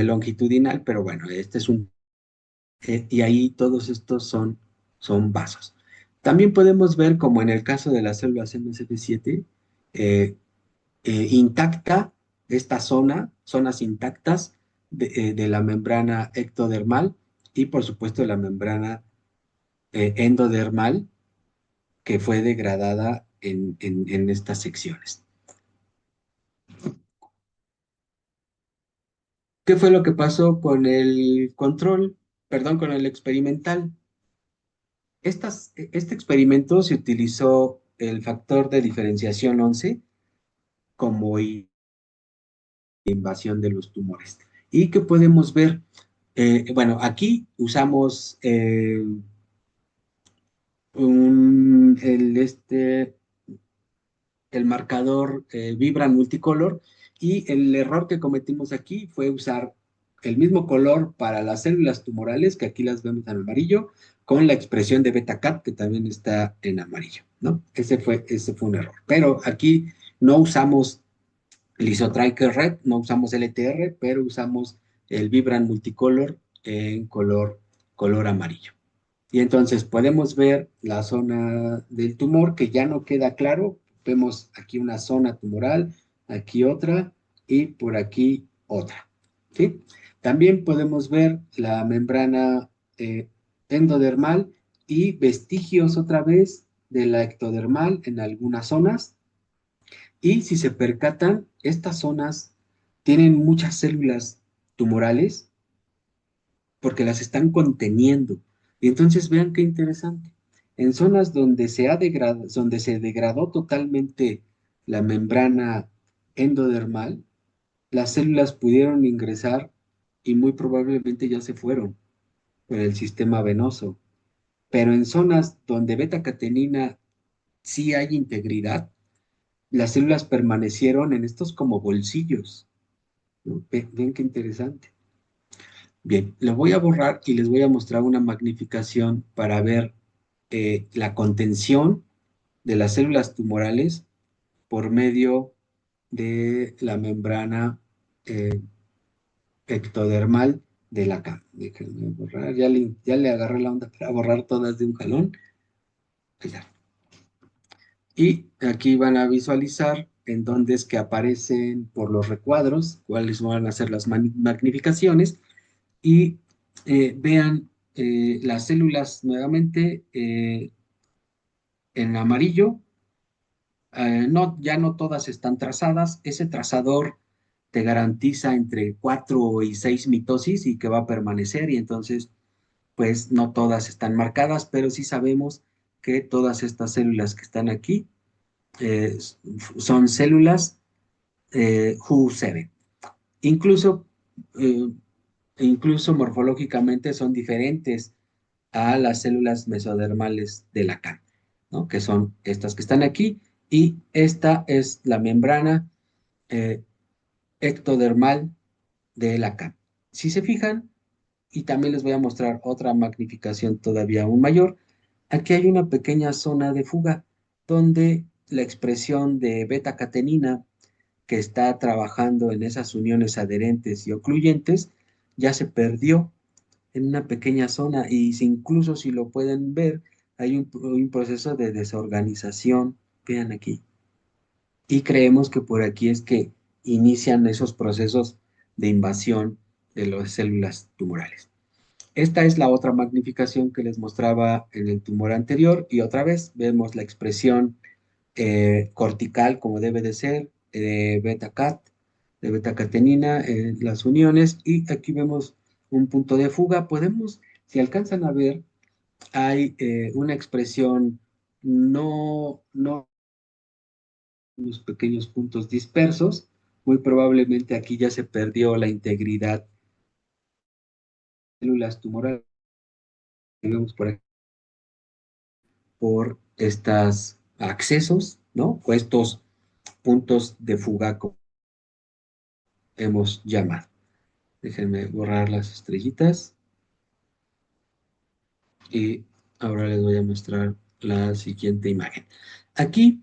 longitudinal, pero bueno, este es un y ahí todos estos son vasos. También podemos ver, como en el caso de las células MSF7, eh, intacta esta zonas intactas de la membrana ectodermal y por supuesto la membrana endodermal que fue degradada en estas secciones. ¿Qué fue lo que pasó con el control? Perdón, con el experimental. Este experimento se utilizó el factor de diferenciación 11 como invasión de los tumores. ¿Y qué podemos ver? Bueno, aquí usamos el marcador Vibran Multicolor y el error que cometimos aquí fue usar el mismo color para las células tumorales, que aquí las vemos en amarillo, con la expresión de beta-cat, que también está en amarillo, ¿no? Ese fue un error. Pero aquí no usamos Lisotriker Red, no usamos LTR, pero usamos el Vibran Multicolor en color amarillo. Y entonces podemos ver la zona del tumor que ya no queda claro. Vemos aquí una zona tumoral, aquí otra y por aquí otra. ¿Sí? También podemos ver la membrana endodermal y vestigios otra vez de la ectodermal en algunas zonas. Y si se percatan, estas zonas tienen muchas células tumorales porque las están conteniendo. Y entonces vean qué interesante. En zonas donde se degradó totalmente la membrana endodermal, las células pudieron ingresar y muy probablemente ya se fueron por el sistema venoso. Pero en zonas donde beta-catenina sí hay integridad, las células permanecieron en estos como bolsillos, ¿no? Ven qué interesante. Bien, lo voy a borrar y les voy a mostrar una magnificación para ver la contención de las células tumorales por medio de la membrana eh, ectodermal de la cama. Déjenme borrar, ya le agarré la onda para borrar todas de un jalón. Ahí está. Y aquí van a visualizar en dónde es que aparecen por los recuadros, cuáles van a ser las magnificaciones y vean las células nuevamente en amarillo. No, ya no todas están trazadas. Ese trazador te garantiza entre 4 y 6 mitosis y que va a permanecer y entonces pues no todas están marcadas, pero sí sabemos que todas estas células que están aquí eh, son células HU7. Incluso, eh, incluso morfológicamente son diferentes a las células mesodermales de Lacan, ¿no? Que son estas que están aquí, y esta es la membrana eh, ectodermal de Lacan. Si se fijan, y también les voy a mostrar otra magnificación todavía aún mayor, aquí hay una pequeña zona de fuga donde la expresión de beta-catenina que está trabajando en esas uniones adherentes y ocluyentes ya se perdió en una pequeña zona, y incluso si lo pueden ver, hay un proceso de desorganización, vean aquí, y creemos que por aquí es que inician esos procesos de invasión de las células tumorales. Esta es la otra magnificación que les mostraba en el tumor anterior, y otra vez vemos la expresión cortical como debe de ser, beta-cat, de beta-catenina, las uniones, y aquí vemos un punto de fuga. Podemos, si alcanzan a ver, hay una expresión no unos pequeños puntos dispersos. Muy probablemente aquí ya se perdió la integridad de células tumorales que vemos por aquí, por estos accesos, ¿no? O estos puntos de fuga, como hemos llamado. Déjenme borrar las estrellitas y ahora les voy a mostrar la siguiente imagen. Aquí,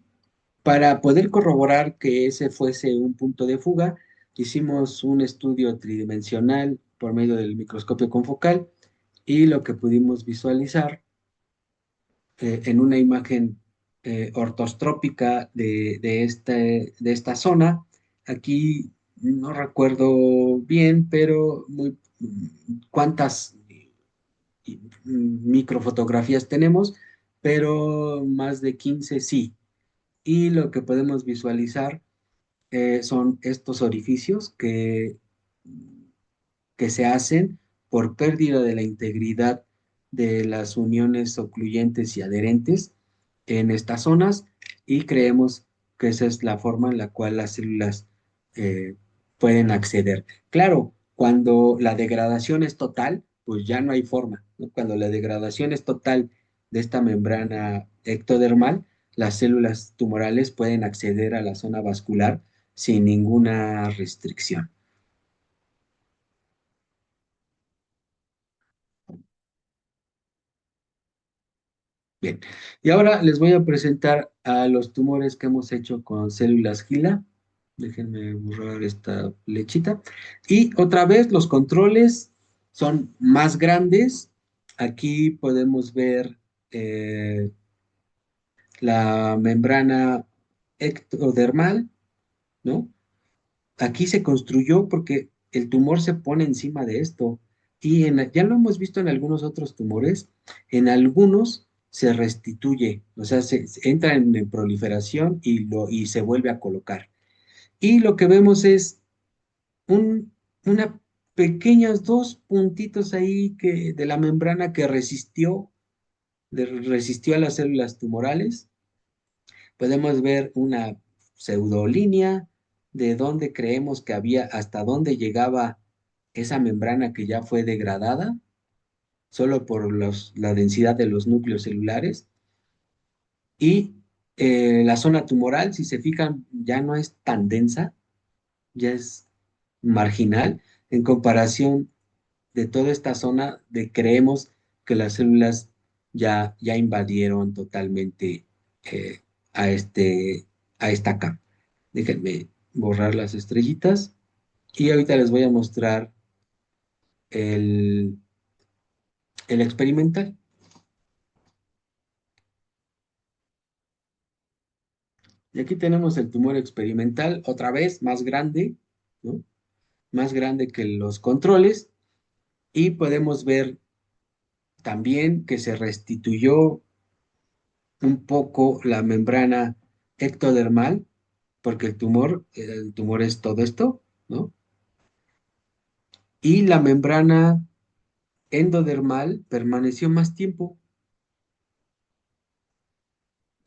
para poder corroborar que ese fuese un punto de fuga, hicimos un estudio tridimensional por medio del microscopio confocal, y lo que pudimos visualizar en una imagen ortostrópica de esta zona. Aquí no recuerdo bien, pero cuántas microfotografías tenemos, pero más de 15 sí. Y lo que podemos visualizar son estos orificios que se hacen por pérdida de la integridad de las uniones ocluyentes y adherentes en estas zonas, y creemos que esa es la forma en la cual las células eh, pueden acceder. Claro, cuando la degradación es total, pues ya no hay forma, ¿no? Cuando la degradación es total de esta membrana ectodermal, las células tumorales pueden acceder a la zona vascular sin ninguna restricción. Bien, y ahora les voy a presentar a los tumores que hemos hecho con células GILA. Déjenme borrar esta flechita. Y otra vez los controles son más grandes. Aquí podemos ver eh, la membrana ectodermal, ¿no? Aquí se construyó porque el tumor se pone encima de esto, y ya lo hemos visto en algunos otros tumores. En algunos se restituye, o sea, se entra en proliferación y se vuelve a colocar. Y lo que vemos es una pequeños dos puntitos ahí de la membrana que resistió a las células tumorales. Podemos ver una pseudolínea de dónde creemos que había, hasta dónde llegaba esa membrana que ya fue degradada, solo por la densidad de los núcleos celulares. Y la zona tumoral, si se fijan, ya no es tan densa, ya es marginal en comparación de toda esta zona de creemos que las células ya invadieron totalmente eh, a, a esta cama. Déjenme borrar las estrellitas y ahorita les voy a mostrar el, el experimental. Y aquí tenemos el tumor experimental, otra vez más grande, ¿no? Más grande que los controles, y podemos ver también que se restituyó un poco la membrana ectodermal, porque el tumor es todo esto, ¿no? Y la membrana endodermal permaneció más tiempo.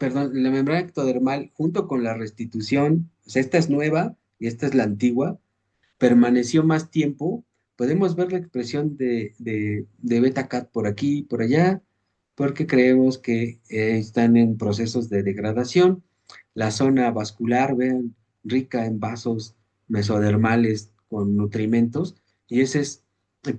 perdón, la membrana ectodermal junto con la restitución, o sea, esta es nueva y esta es la antigua, permaneció más tiempo. Podemos ver la expresión de beta-cat por aquí y por allá, porque creemos que están en procesos de degradación. La zona vascular, vean, rica en vasos mesodermales con nutrimentos, y ese es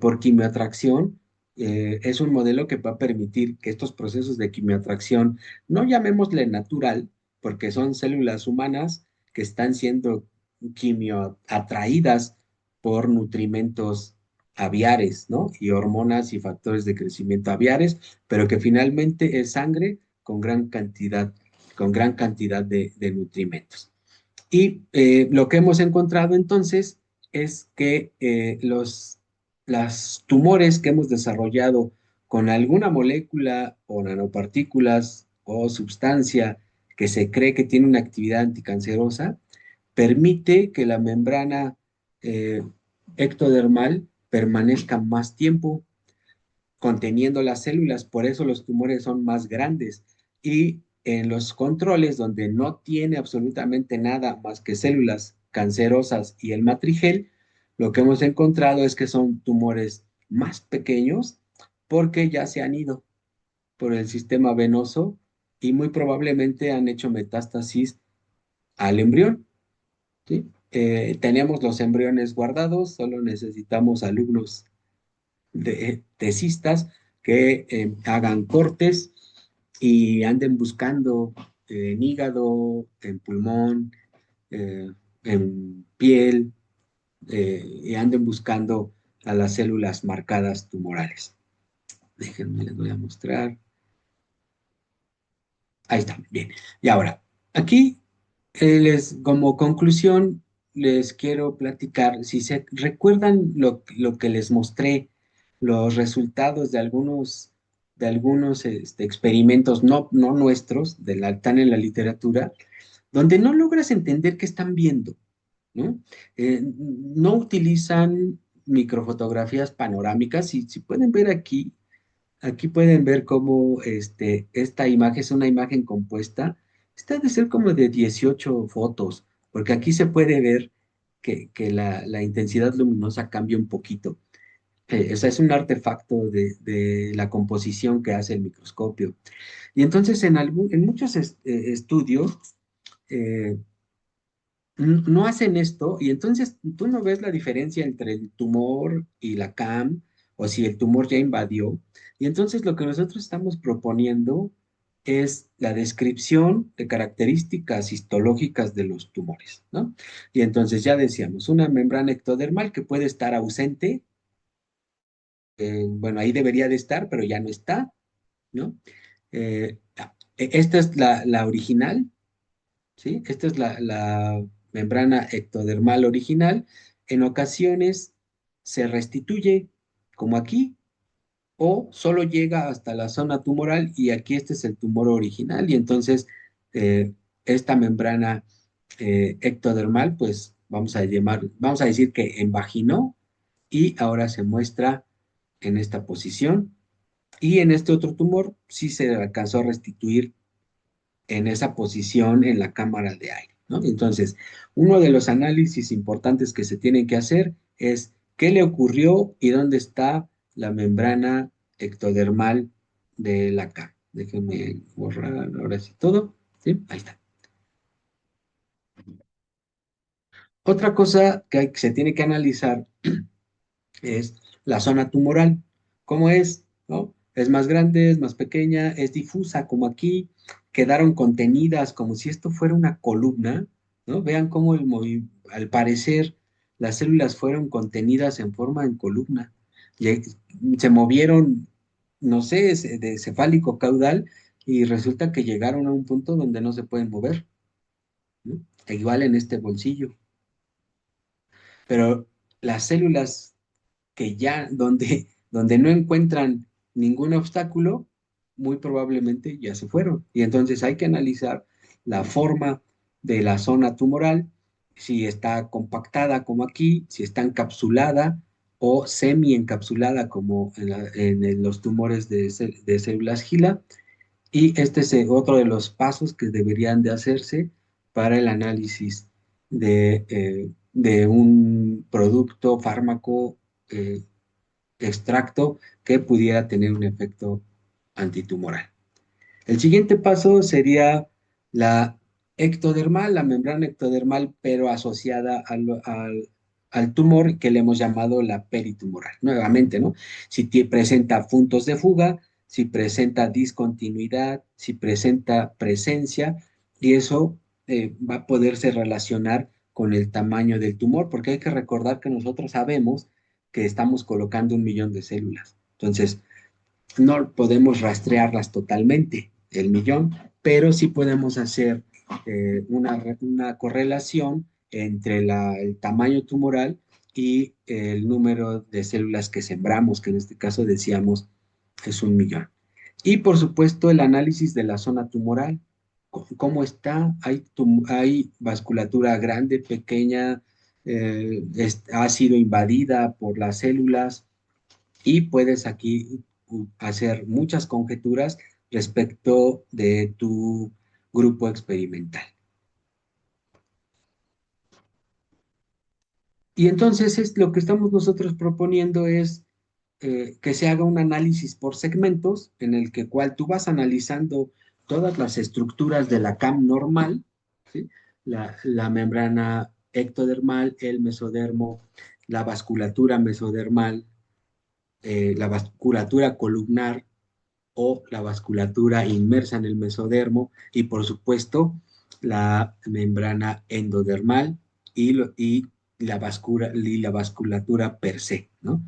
por quimioatracción. Es un modelo que va a permitir que estos procesos de quimioatracción, no llamémosle natural, porque son células humanas que están siendo quimioatraídas por nutrimentos aviares, ¿no? Y hormonas y factores de crecimiento aviares, pero que finalmente es sangre con gran cantidad de nutrimentos. Y lo que hemos encontrado entonces es que las tumores que hemos desarrollado con alguna molécula o nanopartículas o sustancia que se cree que tiene una actividad anticancerosa, permite que la membrana eh, ectodermal permanezca más tiempo conteniendo las células, por eso los tumores son más grandes. Y en los controles donde no tiene absolutamente nada más que células cancerosas y el matrigel, lo que hemos encontrado es que son tumores más pequeños porque ya se han ido por el sistema venoso y muy probablemente han hecho metástasis al embrión, ¿sí? Tenemos los embriones guardados, solo necesitamos alumnos de tesistas que hagan cortes y anden buscando en hígado, en pulmón, eh, en piel, y anden buscando a las células marcadas tumorales. Déjenme, les voy a mostrar. Ahí está, bien. Y ahora, aquí como conclusión, les quiero platicar, si se recuerdan lo que les mostré, los resultados de algunos experimentos no nuestros, están en la literatura, donde no logras entender qué están viendo, ¿no? No utilizan microfotografías panorámicas, si pueden ver aquí, aquí pueden ver cómo esta imagen es una imagen compuesta. Esta debe ser como de 18 fotos, porque aquí se puede ver que la intensidad luminosa cambia un poquito. O sea, es un artefacto de la composición que hace el microscopio. Y entonces en muchos estudios eh, no hacen esto y entonces tú no ves la diferencia entre el tumor y la CAM o si el tumor ya invadió. Y entonces lo que nosotros estamos proponiendo es la descripción de características histológicas de los tumores, ¿no? Y entonces ya decíamos, una membrana ectodermal que puede estar ausente, bueno, ahí debería de estar, pero ya no está, ¿no? Esta es la original, ¿sí? Esta es la membrana ectodermal original. En ocasiones se restituye, como aquí, o solo llega hasta la zona tumoral y aquí este es el tumor original y entonces eh, esta membrana ectodermal, pues vamos a decir que envaginó y ahora se muestra en esta posición y en este otro tumor sí se alcanzó a restituir en esa posición en la cámara de aire, ¿no? Entonces, uno de los análisis importantes que se tienen que hacer es qué le ocurrió y dónde está la membrana ectodermal de la cara. Déjenme borrar ahora sí todo. ¿Sí? Ahí está. Otra cosa que se tiene que analizar es la zona tumoral. ¿Cómo es? ¿No? Es más grande, es más pequeña, es difusa, como aquí quedaron contenidas, como si esto fuera una columna, ¿no? Vean cómo al parecer las células fueron contenidas en forma en columna. Y se movieron, no sé, de cefálico caudal y resulta que llegaron a un punto donde no se pueden mover, ¿no? E igual en este bolsillo. Pero las células que ya donde no encuentran ningún obstáculo, muy probablemente ya se fueron. Y entonces hay que analizar la forma de la zona tumoral, si está compactada como aquí, si está encapsulada o semi-encapsulada como en los tumores de células GILA, Y este es otro de los pasos que deberían de hacerse para el análisis de un producto, fármaco, eh, extracto que pudiera tener un efecto antitumoral. El siguiente paso sería la ectodermal, la membrana ectodermal, pero asociada al tumor que le hemos llamado la peritumoral. Nuevamente, ¿no? Si presenta puntos de fuga, si presenta discontinuidad, si presenta presencia, y eso va a poderse relacionar con el tamaño del tumor, porque hay que recordar que nosotros sabemos que estamos colocando 1 millón de células. Entonces, no podemos rastrearlas totalmente, el millón, pero sí podemos hacer una correlación entre el tamaño tumoral y el número de células que sembramos, que en este caso decíamos es 1 millón. Y por supuesto el análisis de la zona tumoral, cómo está, hay vasculatura grande, pequeña, ha sido invadida por las células, y puedes aquí hacer muchas conjeturas respecto de tu grupo experimental. Y entonces lo que estamos nosotros proponiendo es que se haga un análisis por segmentos en el que cual tú vas analizando todas las estructuras de la CAM normal, ¿sí? La membrana ectodermal, el mesodermo, la vasculatura mesodermal, la vasculatura columnar, o la vasculatura inmersa en el mesodermo y por supuesto la membrana endodermal y la vasculatura per se, ¿no?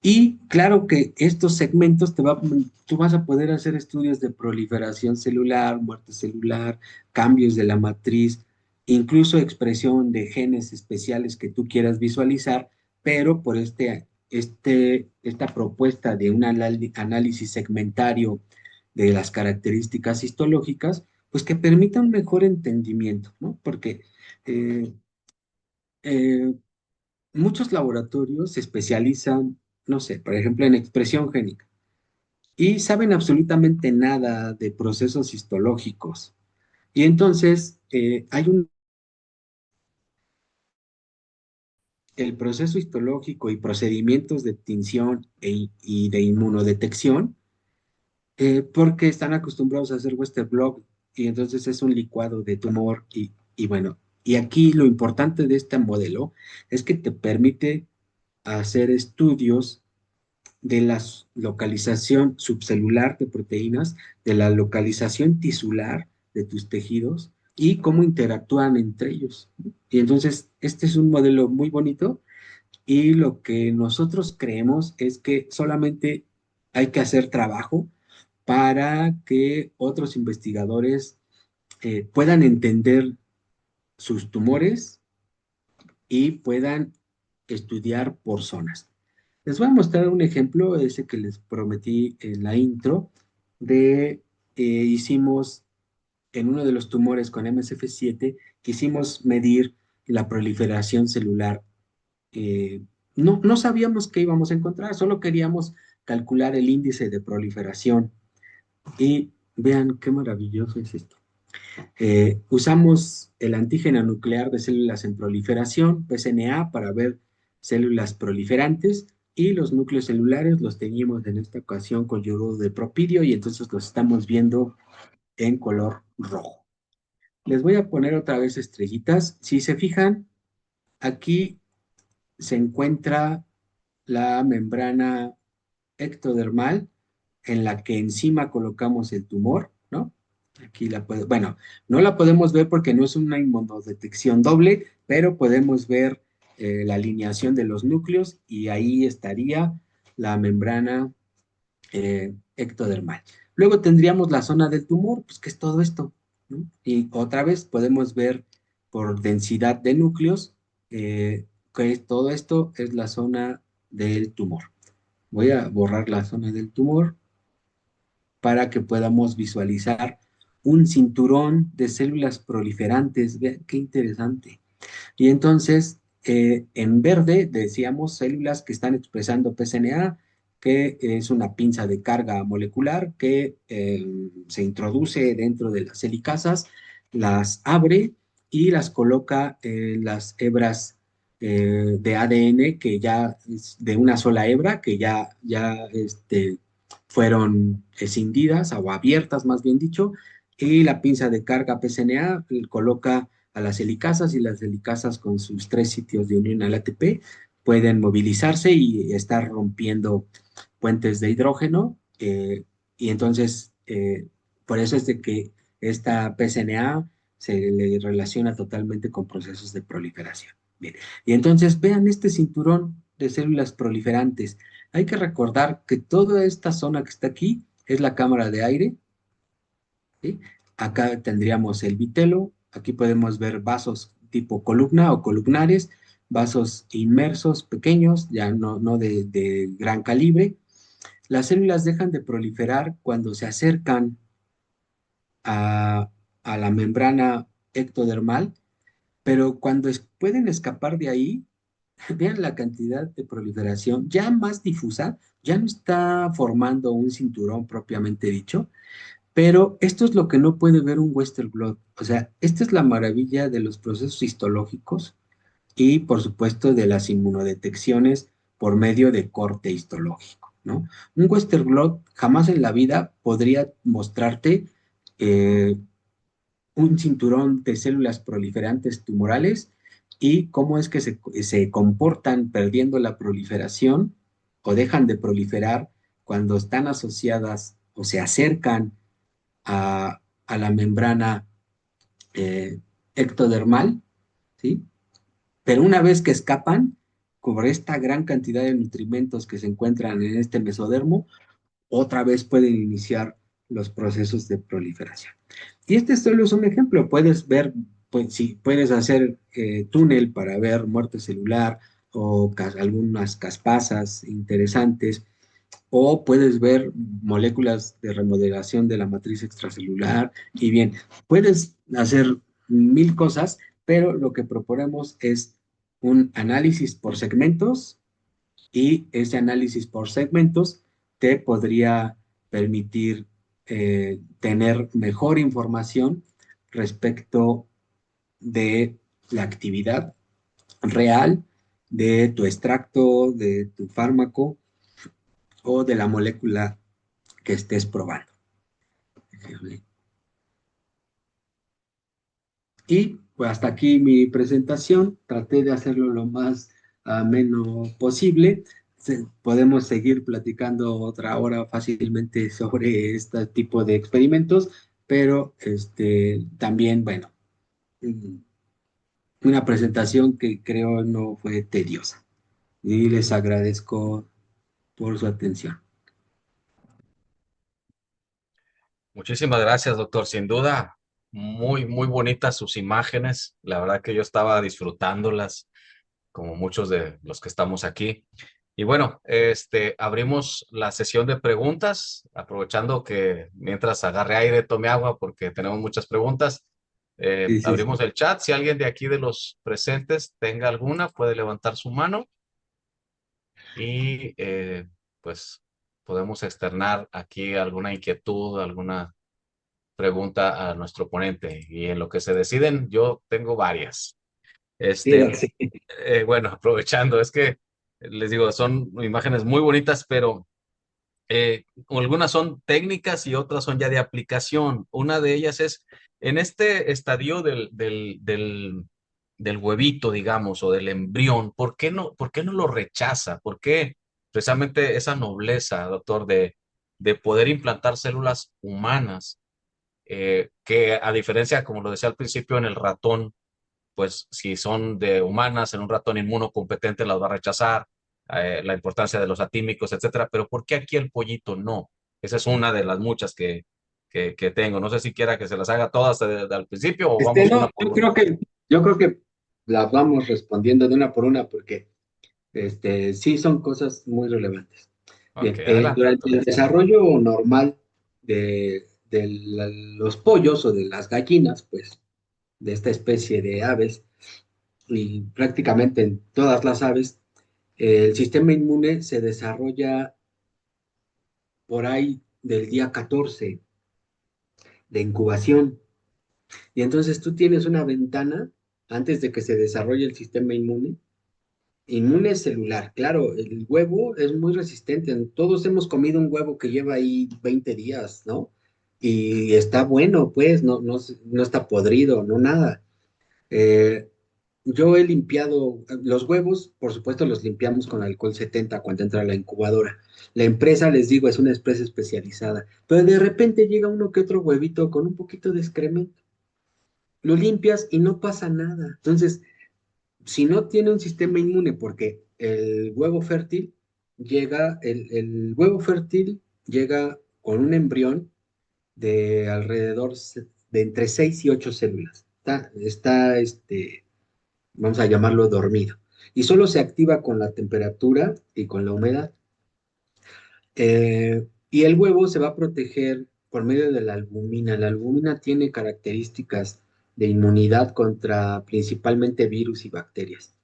Y claro que estos segmentos tú vas a poder hacer estudios de proliferación celular, muerte celular, cambios de la matriz, incluso expresión de genes especiales que tú quieras visualizar, pero por esta propuesta de un análisis segmentario de las características histológicas, pues que permita un mejor entendimiento, ¿no? Porque eh, eh, muchos laboratorios se especializan, no sé, por ejemplo, en expresión génica y saben absolutamente nada de procesos histológicos. Y entonces el proceso histológico y procedimientos de tinción y de inmunodetección, porque están acostumbrados a hacer Western blot y entonces es un licuado de tumor y bueno, y aquí lo importante de este modelo es que te permite hacer estudios de la localización subcelular de proteínas, de la localización tisular de tus tejidos y cómo interactúan entre ellos. Y entonces, este es un modelo muy bonito y lo que nosotros creemos es que solamente hay que hacer trabajo para que otros investigadores puedan entender sus tumores y puedan estudiar por zonas. Les voy a mostrar un ejemplo, ese que les prometí en la intro, hicimos en uno de los tumores con MSF7, quisimos medir la proliferación celular. No sabíamos qué íbamos a encontrar, solo queríamos calcular el índice de proliferación. Y vean qué maravilloso es esto. Usamos el antígeno nuclear de células en proliferación, PSNA, para ver células proliferantes y los núcleos celulares los teníamos en esta ocasión con yoduro de propidio y entonces los estamos viendo en color rojo. Les voy a poner otra vez estrellitas. Si se fijan, aquí se encuentra la membrana ectodermal en la que encima colocamos el tumor, ¿no? Aquí bueno, no la podemos ver porque no es una inmunodetección doble, pero podemos ver la alineación de los núcleos y ahí estaría la membrana ectodermal. Luego tendríamos la zona del tumor, pues que es todo esto, ¿no? Y otra vez podemos ver por densidad de núcleos que todo esto es la zona del tumor. Voy a borrar la zona del tumor para que podamos visualizar un cinturón de células proliferantes. Vean qué interesante. Y entonces, en verde decíamos células que están expresando PSNA que es una pinza de carga molecular que se introduce dentro de las helicasas, las abre y las coloca en las hebras de ADN que ya es de una sola hebra, que ya fueron escindidas o abiertas, más bien dicho, y la pinza de carga PCNA coloca a las helicasas y las helicasas con sus tres sitios de unión al ATP pueden movilizarse y estar rompiendo puentes de hidrógeno. Y entonces, por eso es de que esta PCNA se le relaciona totalmente con procesos de proliferación. Bien, y entonces vean este cinturón de células proliferantes. Hay que recordar que toda esta zona que está aquí es la cámara de aire, ¿sí? Acá tendríamos el vitelo, aquí podemos ver vasos tipo columna o columnares, vasos inmersos pequeños, ya no de gran calibre. Las células dejan de proliferar cuando se acercan a, a la membrana ectodermal, pero cuando pueden escapar de ahí, vean la cantidad de proliferación ya más difusa, ya no está formando un cinturón propiamente dicho, pero esto es lo que no puede ver un Western blot. O sea, esta es la maravilla de los procesos histológicos y, por supuesto, de las inmunodetecciones por medio de corte histológico, ¿no? Un Western blot jamás en la vida podría mostrarte eh, un cinturón de células proliferantes tumorales y cómo es que se comportan perdiendo la proliferación o dejan de proliferar cuando están asociadas o se acercan a la membrana eh, ectodermal, ¿sí? Pero una vez que escapan, por esta gran cantidad de nutrimentos que se encuentran en este mesodermo, otra vez pueden iniciar los procesos de proliferación. Y este solo es un ejemplo. Puedes ver, pues si puedes hacer túnel para ver muerte celular o algunas caspasas interesantes, o puedes ver moléculas de remodelación de la matriz extracelular. Y bien, puedes hacer mil cosas, pero lo que proponemos es un análisis por segmentos y ese análisis por segmentos te podría permitir tener mejor información respecto de la actividad real de tu extracto, de tu fármaco o de la molécula que estés probando. Y pues hasta aquí mi presentación. Traté de hacerlo lo más ameno posible. Podemos seguir platicando otra hora fácilmente sobre este tipo de experimentos, pero también, bueno, mm, una presentación que creo no fue tediosa. Y les agradezco por su atención. Muchísimas gracias, doctor. Sin duda, muy, muy bonitas sus imágenes. La verdad que yo estaba disfrutándolas, como muchos de los que estamos aquí. Y bueno, abrimos la sesión de preguntas, aprovechando que mientras agarre aire, tome agua, porque tenemos muchas preguntas. Sí, sí, sí. Abrimos el chat. Si alguien de aquí de los presentes tenga alguna, puede levantar su mano y pues podemos externar aquí alguna inquietud, alguna pregunta a nuestro ponente. Y en lo que se deciden, yo tengo varias. Sí, Este, sí. bueno, aprovechando, es que les digo, son imágenes muy bonitas, pero algunas son técnicas y otras son ya de aplicación. Una de ellas es en este estadio del huevito, digamos, o del embrión, por qué no lo rechaza? ¿Por qué precisamente esa nobleza, doctor, de poder implantar células humanas? Que a diferencia, como lo decía al principio, en el ratón, pues si son de humanas, en un ratón inmunocompetente las va a rechazar, la importancia de los atímicos, etcétera, pero ¿por qué aquí el pollito no? Esa es una de las muchas que tengo. No sé si quiera que se las haga todas al principio o vamos una No, por una. yo creo que las vamos respondiendo de una por una porque sí son cosas muy relevantes. Ok, Bien, adelante, durante doctor. el desarrollo normal de los pollos o de las gallinas, pues, de esta especie de aves, y prácticamente en todas las aves, el sistema inmune se desarrolla por ahí del día 14 de incubación. Y entonces tú tienes una ventana antes de que se desarrolle el sistema inmune. Inmune celular, claro, el huevo es muy resistente. Todos hemos comido un huevo que lleva ahí 20 días, ¿no? Y está bueno, pues, no está podrido, no nada. Eh, yo he limpiado los huevos, por supuesto, los limpiamos con alcohol 70 cuando entra a la incubadora. La empresa, les digo, es una empresa especializada, pero de repente llega uno que otro huevito con un poquito de excremento. Lo limpias y no pasa nada. Entonces, si no tiene un sistema inmune, porque el huevo fértil llega con un embrión de alrededor de entre 6 y 8 células. Vamos a llamarlo dormido. Y solo se activa con la temperatura y con la humedad. Y el huevo se va a proteger por medio de la albumina. La albumina tiene características de inmunidad contra principalmente virus y bacterias.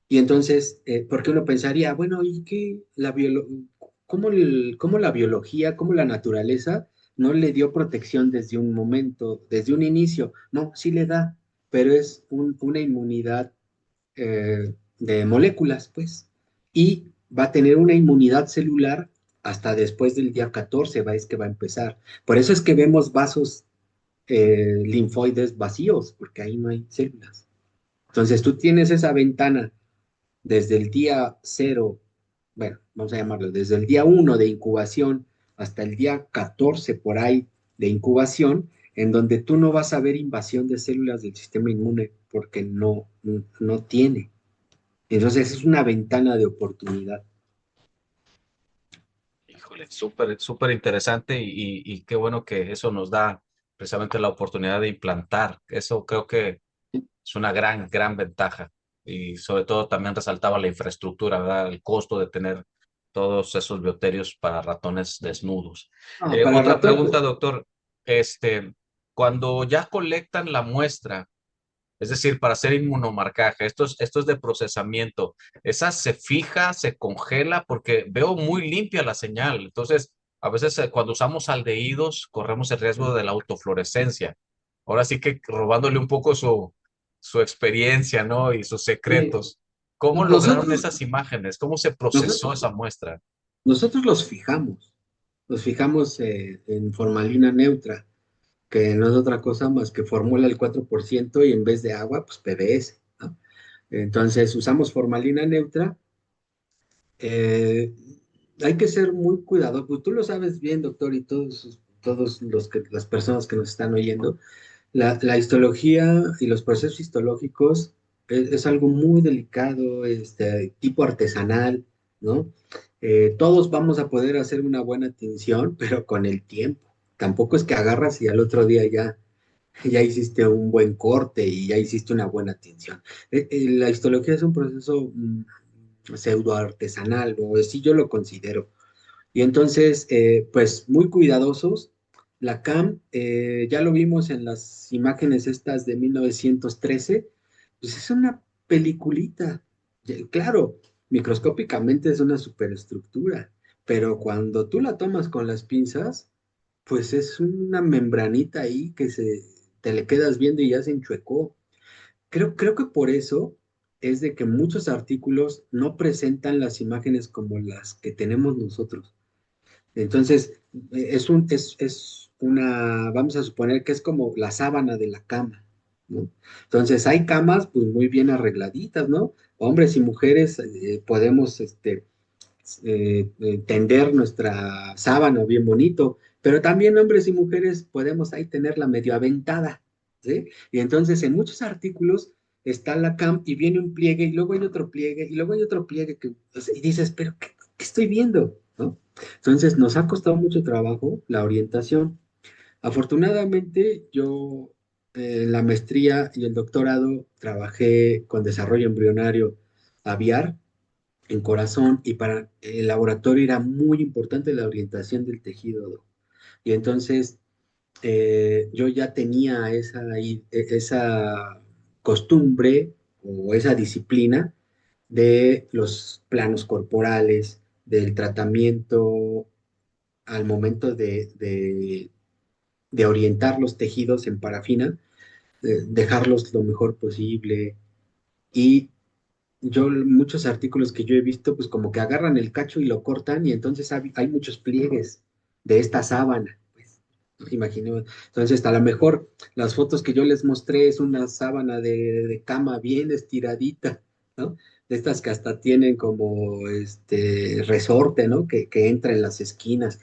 Y entonces, porque uno pensaría, bueno, ¿y qué cómo la biología, cómo la naturaleza no le dio protección desde un momento, desde un inicio? No, sí le da, pero es una inmunidad de moléculas, pues, y va a tener una inmunidad celular hasta después del día 14, es que va a empezar. Por eso es que vemos vasos linfoides vacíos, porque ahí no hay células. Entonces, tú tienes esa ventana desde el día cero, bueno, vamos a llamarlo, desde el día uno de incubación hasta el día 14 por ahí de incubación, en donde tú no vas a ver invasión de células del sistema inmune porque no tiene. Entonces es una ventana de oportunidad. Híjole, súper, súper interesante y qué bueno que eso nos da precisamente la oportunidad de implantar. Eso creo que es una gran, gran ventaja. Y sobre todo también resaltaba la infraestructura, ¿verdad? El costo de tener todos esos bioterios para ratones desnudos. No, para Otra ratón, pregunta, doctor. Cuando ya colectan la muestra, es decir, para hacer inmunomarcaje, esto es de procesamiento. Esa se fija, se congela, porque veo muy limpia la señal. Entonces, a veces cuando usamos aldehídos, corremos el riesgo de la autofluorescencia. Ahora sí que robándole un poco su experiencia, ¿no? Y sus sí, secretos. ¿Cómo lograron nosotros, esas imágenes? ¿Cómo se procesó nosotros, esa muestra? nosotros los fijamos en formalina neutra, que no es otra cosa más que formula el 4% y en vez de agua, pues PBS, ¿no? Entonces usamos formalina neutra. eh, Hay que ser muy cuidadoso, pues tú lo sabes bien, doctor, y todos las personas que nos están oyendo. La histología y los procesos histológicos es algo muy delicado, tipo artesanal, ¿no? Todos vamos a poder hacer una buena tinción, pero con el tiempo. Tampoco es que agarras y al otro día ya hiciste un buen corte y ya hiciste una buena tinción. La histología es un proceso pseudo artesanal, o así yo lo considero. Y entonces, pues muy cuidadosos. La CAM, ya lo vimos en las imágenes estas de 1913, pues es una peliculita. Claro, microscópicamente es una superestructura, pero cuando tú la tomas con las pinzas, pues es una membranita ahí que te le quedas viendo y ya se enchuecó. Creo que por eso es de que muchos artículos no presentan las imágenes como las que tenemos nosotros. Entonces, es una, vamos a suponer que es como la sábana de la cama, ¿no? Entonces, hay camas pues muy bien arregladitas, ¿no? Hombres y mujeres podemos tender nuestra sábana bien bonito, pero también hombres y mujeres podemos ahí tenerla medio aventada, ¿sí? Y entonces, en muchos artículos está la cam y viene un pliegue y luego hay otro pliegue y luego hay otro pliegue que, o sea, y dices, pero ¿qué estoy viendo? ¿No? Entonces, nos ha costado mucho trabajo la orientación. Afortunadamente, yo en la maestría y el doctorado trabajé con desarrollo embrionario aviar en corazón y para el laboratorio era muy importante la orientación del tejido. Y entonces yo ya tenía esa costumbre o esa disciplina de los planos corporales, del tratamiento al momento de orientar los tejidos en parafina, dejarlos lo mejor posible. Y muchos artículos que yo he visto, pues como que agarran el cacho y lo cortan y entonces hay muchos pliegues de esta sábana. Pues, ¿no? Imaginemos. Entonces, a lo mejor las fotos que yo les mostré es una sábana de cama bien estiradita, ¿no? De estas que hasta tienen como resorte, ¿no? Que entra en las esquinas.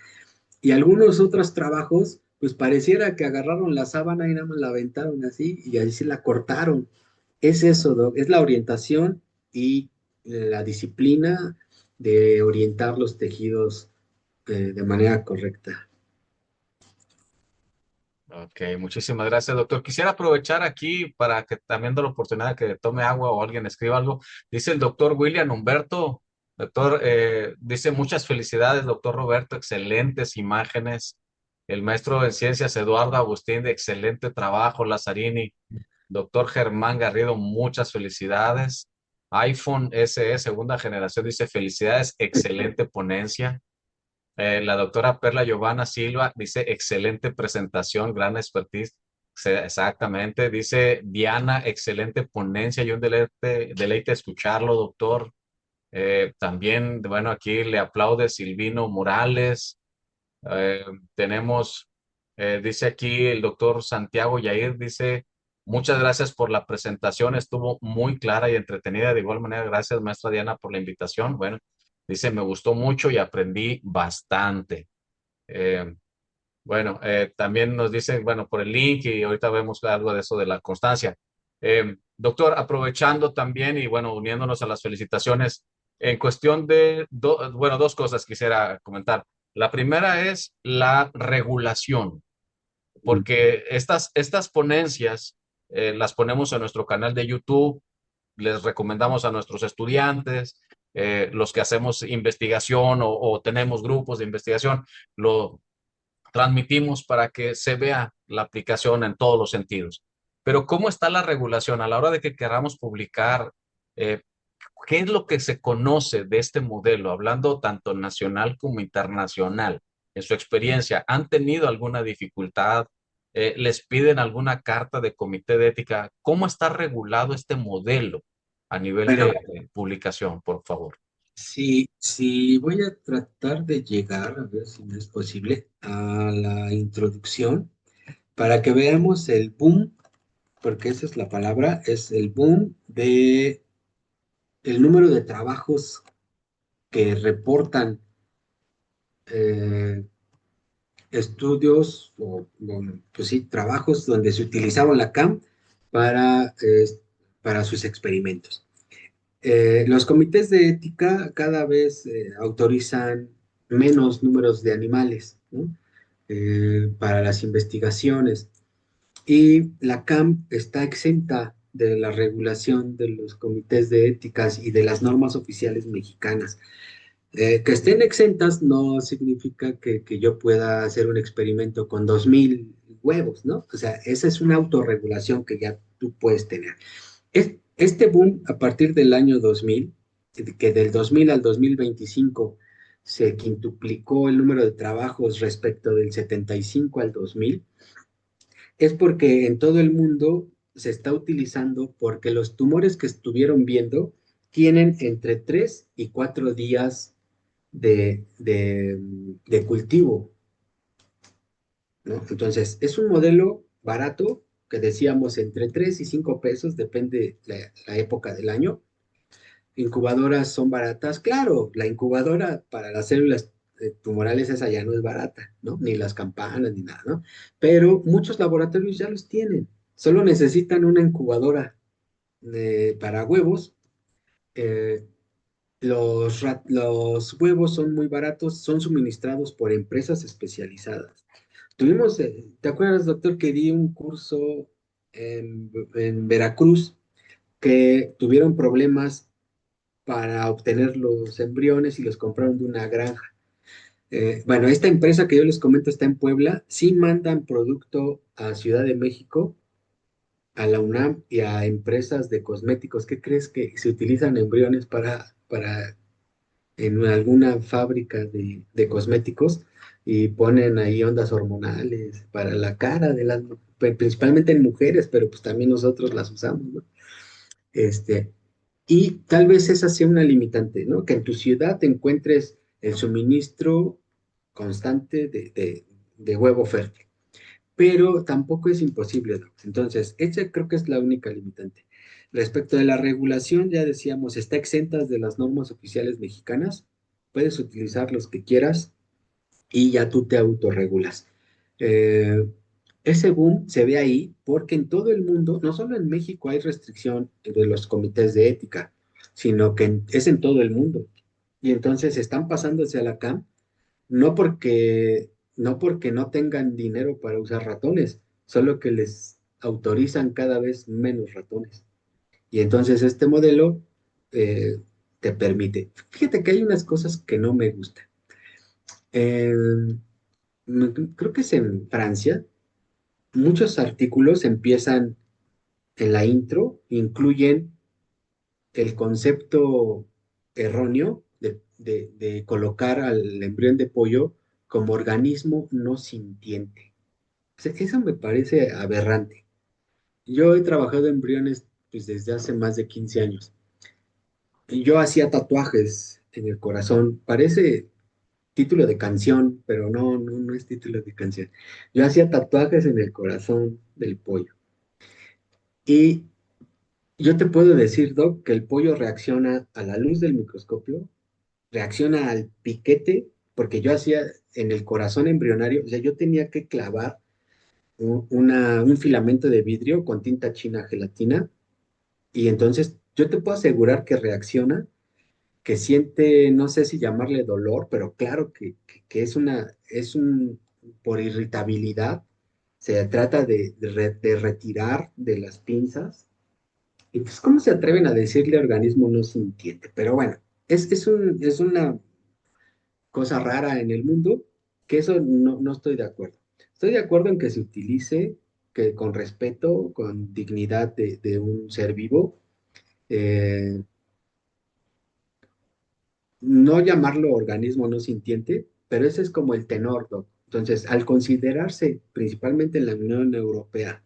Y algunos otros trabajos, pues pareciera que agarraron la sábana y nada más la aventaron así y ahí se la cortaron. Es eso, Doc, es la orientación y la disciplina de orientar los tejidos de manera correcta. Ok, muchísimas gracias, doctor. Quisiera aprovechar aquí para que también dé la oportunidad de que tome agua o alguien escriba algo. Dice el doctor William Humberto, doctor, dice muchas felicidades, doctor Roberto, excelentes imágenes. El maestro en ciencias Eduardo Agustín, de excelente trabajo, Lazzarini. Doctor Germán Garrido, muchas felicidades. iPhone SE, segunda generación, dice felicidades, excelente ponencia. La doctora Perla Giovanna Silva dice, excelente presentación, gran expertise. Exactamente. Dice Diana, excelente ponencia y un deleite escucharlo, doctor. También, bueno, aquí le aplaude Silvino Morales. Eh, tenemos, dice aquí el doctor Santiago Yair, dice, muchas gracias por la presentación, estuvo muy clara y entretenida. De igual manera, gracias, maestra Diana, por la invitación. Bueno, dice, me gustó mucho y aprendí bastante. Eh, bueno, también nos dicen, bueno, por el link y ahorita vemos algo de eso de la constancia. Doctor, aprovechando también y bueno, uniéndonos a las felicitaciones, en cuestión de, bueno, dos cosas quisiera comentar. La primera es la regulación, porque estas ponencias las ponemos en nuestro canal de YouTube, les recomendamos a nuestros estudiantes, los que hacemos investigación o tenemos grupos de investigación, lo transmitimos para que se vea la aplicación en todos los sentidos. Pero ¿cómo está la regulación a la hora de que queramos publicar? eh, ¿Qué es lo que se conoce de este modelo, hablando tanto nacional como internacional? En su experiencia, ¿han tenido alguna dificultad? ¿Les piden alguna carta de comité de ética? ¿Cómo está regulado este modelo a nivel Bueno, de publicación, por favor? si voy a tratar de llegar, a ver si me es posible, a la introducción para que veamos el boom, porque esa es la palabra, es el boom de el número de trabajos que reportan eh, estudios pues sí, trabajos donde se utilizaba la CAM para, para sus experimentos. Los comités de ética cada vez autorizan menos números de animales, ¿no? Para las investigaciones y la CAM está exenta de la regulación de los comités de éticas y de las normas oficiales mexicanas. Que estén exentas no significa que yo pueda hacer un experimento con 2000 huevos, ¿no? O sea, esa es una autorregulación que ya tú puedes tener. Este boom a partir del año 2000, que del 2000 al 2025 se quintuplicó el número de trabajos respecto del 75 al 2000, es porque en todo el mundo se está utilizando porque los tumores que estuvieron viendo tienen entre 3 y 4 días de cultivo, ¿no? Entonces, es un modelo barato que decíamos entre 3 y 5 pesos, depende la época del año. Incubadoras son baratas, claro, la incubadora para las células tumorales esa ya no es barata, ¿no? Ni las campanas ni nada, ¿no? Pero muchos laboratorios ya los tienen, solo necesitan una incubadora para huevos. eh, los huevos son muy baratos, son suministrados por empresas especializadas. ¿Te acuerdas, doctor, que di un curso en Veracruz que tuvieron problemas para obtener los embriones y los compraron de una granja? Bueno, esta empresa que yo les comento está en Puebla, sí mandan producto a Ciudad de México, a la UNAM y a empresas de cosméticos. ¿Qué crees que se utilizan embriones para en alguna fábrica de cosméticos y ponen ahí ondas hormonales para la cara de las, principalmente en mujeres, pero pues también nosotros las usamos, ¿no? Este, y tal vez esa sea una limitante, ¿no? Que en tu ciudad te encuentres el suministro constante de huevo fértil, pero tampoco es imposible, Doc. Entonces, esa creo que es la única limitante. Respecto de la regulación, ya decíamos, está exenta de las normas oficiales mexicanas, puedes utilizar los que quieras y ya tú te autorregulas. Eh, Ese boom se ve ahí porque en todo el mundo, no solo en México hay restricción de los comités de ética, sino que es en todo el mundo. Y entonces están pasándose a la CAM, no porque no tengan dinero para usar ratones, solo que les autorizan cada vez menos ratones. Y entonces este modelo eh, te permite. Fíjate que hay unas cosas que no me gustan. Eh, Creo que es en Francia, muchos artículos empiezan en la intro, incluyen el concepto erróneo de colocar al embrión de pollo como organismo no sintiente. O sea, eso me parece aberrante. Yo he trabajado en embriones pues, desde hace más de 15 años. Y yo hacía tatuajes en el corazón. Parece título de canción, pero no es título de canción. Yo hacía tatuajes en el corazón del pollo. Y yo te puedo decir, Doc, que el pollo reacciona a la luz del microscopio, reacciona al piquete, porque yo hacía en el corazón embrionario, o sea, yo tenía que clavar un filamento de vidrio con tinta china gelatina, y entonces yo te puedo asegurar que reacciona, que siente, no sé si llamarle dolor, pero claro que por irritabilidad, se trata de retirar de las pinzas. Y pues, ¿cómo se atreven a decirle organismo no sintiente? Pero bueno, es una cosa rara en el mundo que eso no estoy de acuerdo. Estoy de acuerdo en que se utilice que con respeto, con dignidad de un ser vivo, eh, no llamarlo organismo no sintiente, pero ese es como el tenor, Doc. Entonces, al considerarse principalmente en la Unión Europea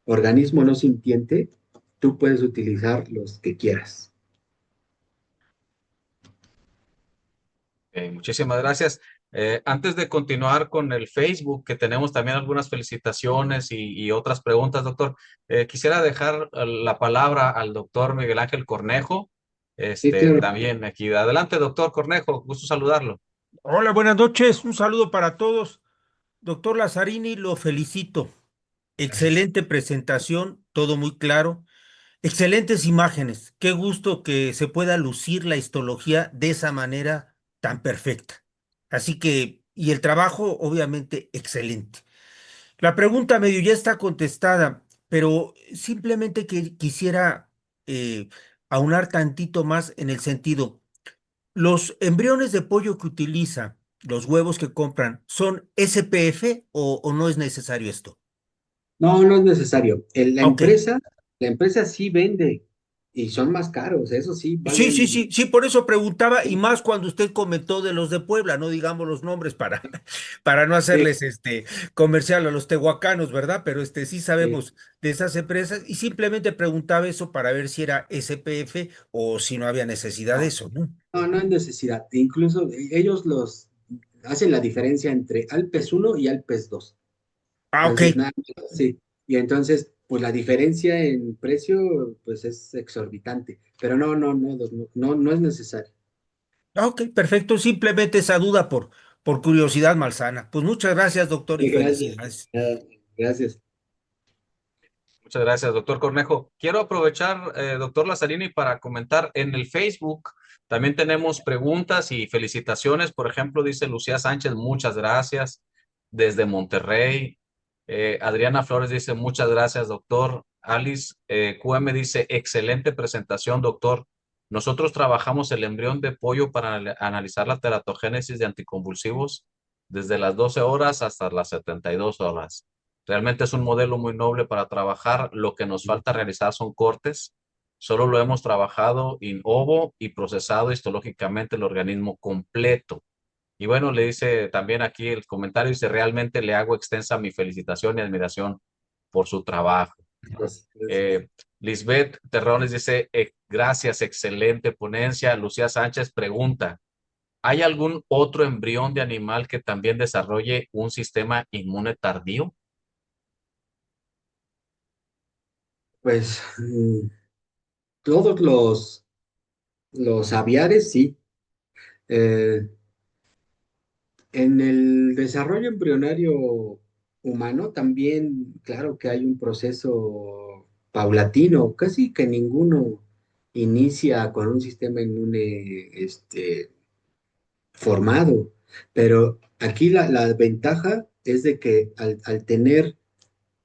organismo no sintiente, tú puedes utilizar los que quieras. Muchísimas gracias. Antes de continuar con el Facebook, que tenemos también algunas felicitaciones y otras preguntas, doctor, quisiera dejar la palabra al doctor Miguel Ángel Cornejo. Sí, claro. También aquí. Adelante, doctor Cornejo, gusto saludarlo. Hola, buenas noches. Un saludo para todos. Doctor Lazzarini, lo felicito. Gracias. Excelente presentación, todo muy claro. Excelentes imágenes. Qué gusto que se pueda lucir la histología de esa manera tan perfecta. Así que, y el trabajo, obviamente, excelente. La pregunta medio ya está contestada, pero simplemente que quisiera aunar tantito más en el sentido. ¿Los embriones de pollo que utiliza, los huevos que compran, son SPF o no es necesario esto? No es necesario. Ok. La empresa sí vende y son más caros, eso sí, Sí, sí, valen. sí, sí, por eso preguntaba, y más cuando usted comentó de los de Puebla, no digamos los nombres para, para no Sí, hacerles comercial a los tehuacanos, ¿verdad? Pero sí sí. sabemos de esas empresas, y simplemente preguntaba eso para ver si era SPF o si no había necesidad de No, eso, ¿no? no hay necesidad. Incluso ellos los hacen la diferencia entre Alpes uno y Alpes 2. Ah, ok. Entonces, nada, sí. Y entonces, pues la diferencia en precio, pues es exorbitante. Pero no es necesario. Ah, ok, perfecto. Simplemente esa duda por curiosidad malsana. Pues muchas gracias, doctor, y Sí, gracias. felicidades. Gracias. Muchas gracias, doctor Cornejo. Quiero aprovechar, doctor Lazzarini, para comentar en el Facebook. También tenemos preguntas y felicitaciones. Por ejemplo, dice Lucía Sánchez, muchas gracias desde Monterrey. Adriana Flores dice, muchas gracias, doctor. Alice QM dice, excelente presentación, doctor. Nosotros trabajamos el embrión de pollo para analizar la teratogénesis de anticonvulsivos desde las 12 horas hasta las 72 horas. Realmente es un modelo muy noble para trabajar. Lo que nos falta realizar son cortes Solo lo hemos trabajado in ovo y procesado histológicamente el organismo completo. Y bueno, le dice también aquí el comentario, dice, realmente le hago extensa mi felicitación y admiración por su trabajo. Gracias, gracias. Eh, Lisbeth Terrones dice, gracias, excelente ponencia. Lucía Sánchez pregunta, ¿hay algún otro embrión de animal que también desarrolle un sistema inmune tardío? Pues todos los aviares, sí. Eh, en el desarrollo embrionario humano también, claro que hay un proceso paulatino, casi que ninguno inicia con un sistema inmune formado, pero aquí la ventaja es de que al tener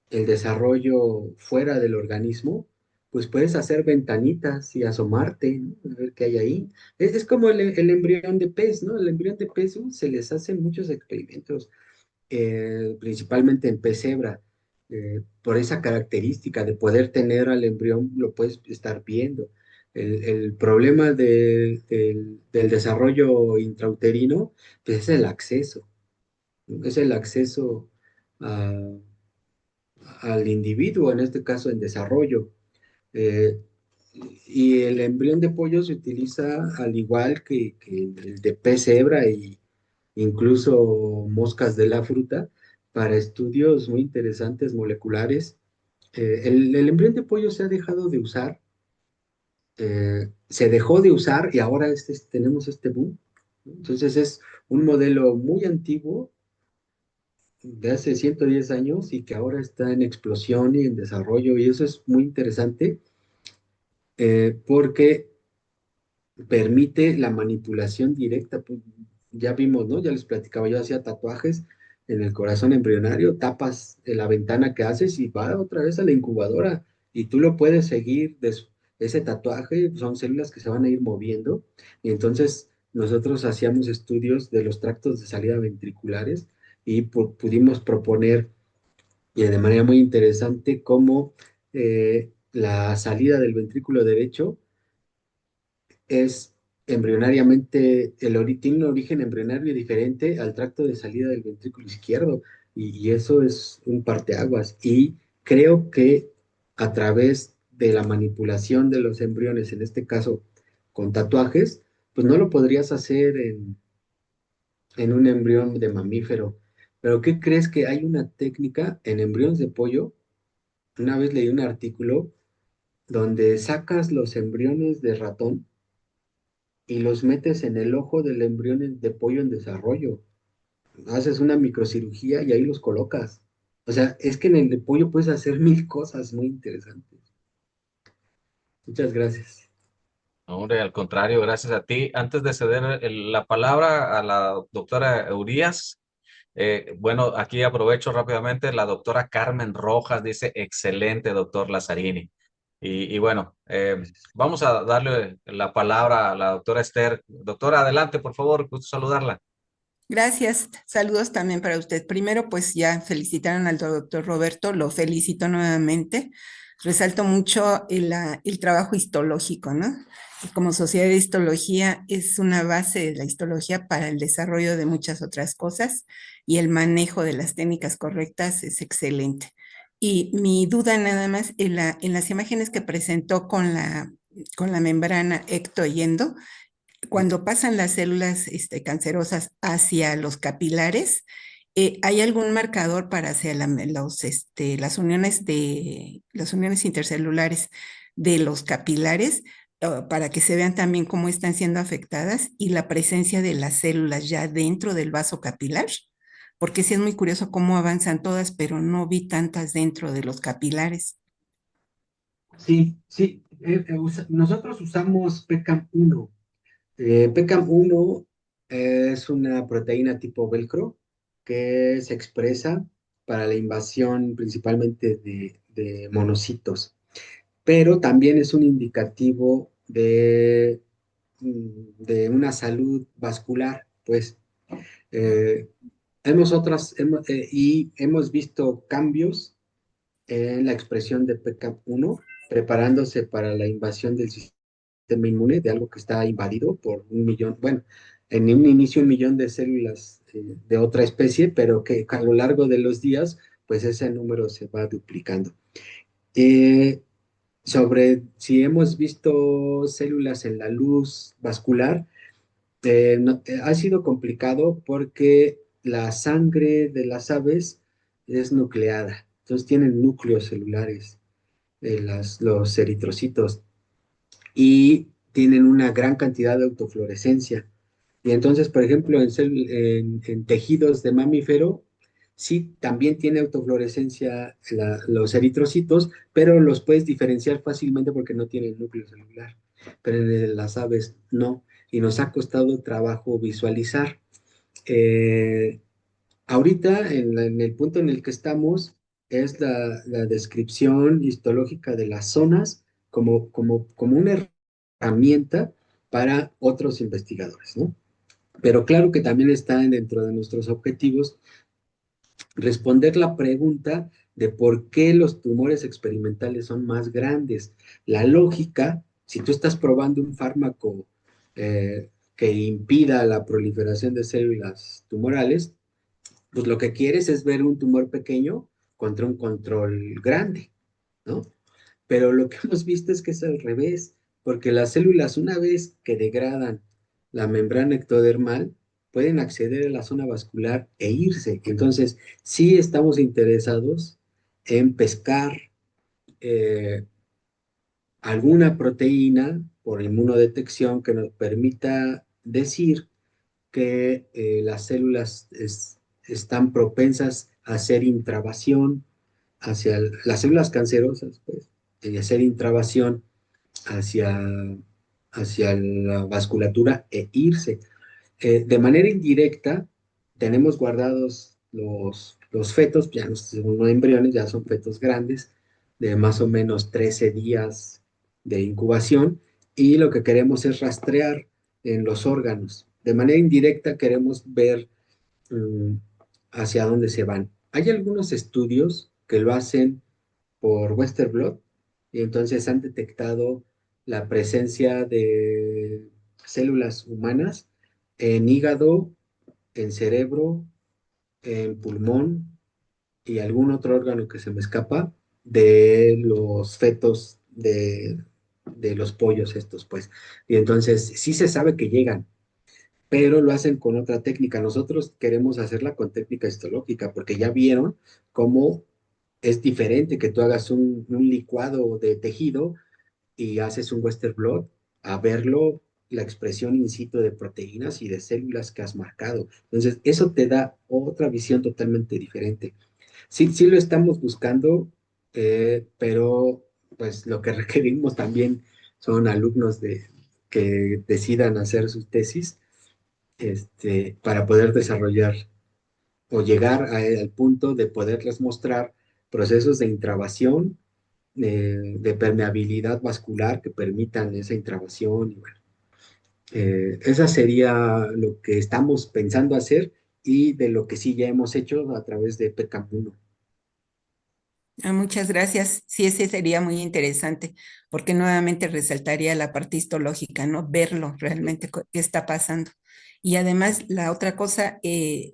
el desarrollo fuera del organismo, pues puedes hacer ventanitas y asomarte, ¿no? A ver qué hay ahí. Es como el embrión de pez, ¿no? El embrión de pez se les hacen muchos experimentos, principalmente en pez cebra, por esa característica de poder tener al embrión, lo puedes estar viendo. El problema del desarrollo intrauterino, pues es el acceso, ¿no? Es el acceso a al individuo, en este caso en desarrollo. Eh, y el embrión de pollo se utiliza al igual que el de pez cebra y incluso moscas de la fruta para estudios muy interesantes moleculares. El embrión de pollo se ha dejado de usar, se dejó de usar y ahora tenemos este boom. Entonces es un modelo muy antiguo de hace 110 años y que ahora está en explosión y en desarrollo, y eso es muy interesante porque permite la manipulación directa. Pues, ya vimos, ¿no? Ya les platicaba, yo hacía tatuajes en el corazón embrionario, tapas la ventana que haces y va otra vez a la incubadora y tú lo puedes seguir. Ese tatuaje son células que se van a ir moviendo y entonces nosotros hacíamos estudios de los tractos de salida ventriculares y pudimos proponer de manera muy interesante cómo la salida del ventrículo derecho es embrionariamente, tiene un origen embrionario diferente al tracto de salida del ventrículo izquierdo, y eso es un parteaguas. Y creo que a través de la manipulación de los embriones, en este caso con tatuajes, pues no lo podrías hacer en un embrión de mamífero. Pero ¿qué crees? Que hay una técnica en embriones de pollo? Una vez leí un artículo donde sacas los embriones de ratón y los metes en el ojo del embrión de pollo en desarrollo. Haces una microcirugía y ahí los colocas. O sea, es que en el de pollo puedes hacer mil cosas muy interesantes. Muchas gracias. No, hombre, al contrario, gracias a ti. Antes de ceder la palabra a la doctora Urias, bueno, aquí aprovecho rápidamente, la doctora Carmen Rojas dice, excelente, doctor Lazzarini. Y bueno, vamos a darle la palabra a la doctora Esther. Doctora, adelante, por favor, gusto saludarla. Gracias, saludos también para usted. Primero, pues ya felicitaron al doctor Roberto, lo felicito nuevamente. Resalto mucho el trabajo histológico, ¿no? Y como sociedad de histología es una base de la histología para el desarrollo de muchas otras cosas y el manejo de las técnicas correctas es excelente. Y mi duda nada más en las imágenes que presentó con la membrana ectoyendo, cuando pasan las células cancerosas hacia los capilares, ¿hay algún marcador para hacia las uniones intercelulares de los capilares, para que se vean también cómo están siendo afectadas y la presencia de las células ya dentro del vaso capilar? Porque sí es muy curioso cómo avanzan todas, pero no vi tantas dentro de los capilares. Sí, sí, nosotros usamos PECAM-1. PECAM-1 es una proteína tipo velcro que se expresa para la invasión principalmente de monocitos, pero también es un indicativo de una salud vascular, pues. Eh, y hemos visto cambios en la expresión de PKAP1 preparándose para la invasión del sistema inmune, de algo que está invadido por 1 millón, bueno, en un inicio 1 millón de células de otra especie, pero que a lo largo de los días, pues ese número se va duplicando. Eh, Sobre si hemos visto células en la luz vascular, ha sido complicado porque la sangre de las aves es nucleada, entonces tienen núcleos celulares, los eritrocitos, y tienen una gran cantidad de autofluorescencia. Y entonces, por ejemplo, en tejidos de mamífero, sí, también tiene autofluorescencia los eritrocitos, pero los puedes diferenciar fácilmente porque no tienen núcleo celular. Pero en las aves no, y nos ha costado trabajo visualizar. Eh, Ahorita, en el punto en el que estamos, es la descripción histológica de las zonas como una herramienta para otros investigadores, ¿no? Pero claro que también está dentro de nuestros objetivos responder la pregunta de por qué los tumores experimentales son más grandes. La lógica, si tú estás probando un fármaco que impida la proliferación de células tumorales, pues lo que quieres es ver un tumor pequeño contra un control grande, ¿no? Pero lo que hemos visto es que es al revés, porque las células, una vez que degradan la membrana ectodermal, pueden acceder a la zona vascular e irse. Entonces, sí estamos interesados en pescar eh, alguna proteína por inmunodetección que nos permita decir que las células están propensas a hacer intravasión las células cancerosas, pues, y hacer intravasión hacia, hacia la vasculatura e irse. De manera indirecta, tenemos guardados los fetos, ya no son embriones, ya son fetos grandes, de más o menos 13 días de incubación, y lo que queremos es rastrear en los órganos. De manera indirecta queremos ver hacia dónde se van. Hay algunos estudios que lo hacen por Western blot y entonces han detectado la presencia de células humanas en hígado, en cerebro, en pulmón y algún otro órgano que se me escapa de los fetos de los pollos estos, pues. Y entonces sí se sabe que llegan, pero lo hacen con otra técnica. Nosotros queremos hacerla con técnica histológica, porque ya vieron cómo es diferente que tú hagas un licuado de tejido y haces un Western blot a verlo, la expresión in situ de proteínas y de células que has marcado. Entonces, eso te da otra visión totalmente diferente. Sí, sí lo estamos buscando, pero pues lo que requerimos también son alumnos que decidan hacer sus tesis para poder desarrollar o llegar al punto de poderles mostrar procesos de intravasión, de permeabilidad vascular que permitan esa intravasión. Y bueno, esa sería lo que estamos pensando hacer y de lo que sí ya hemos hecho a través de PECAM1. Muchas gracias. Sí, ese sería muy interesante, porque nuevamente resaltaría la parte histológica, ¿no? Verlo realmente qué está pasando. Y además, la otra cosa,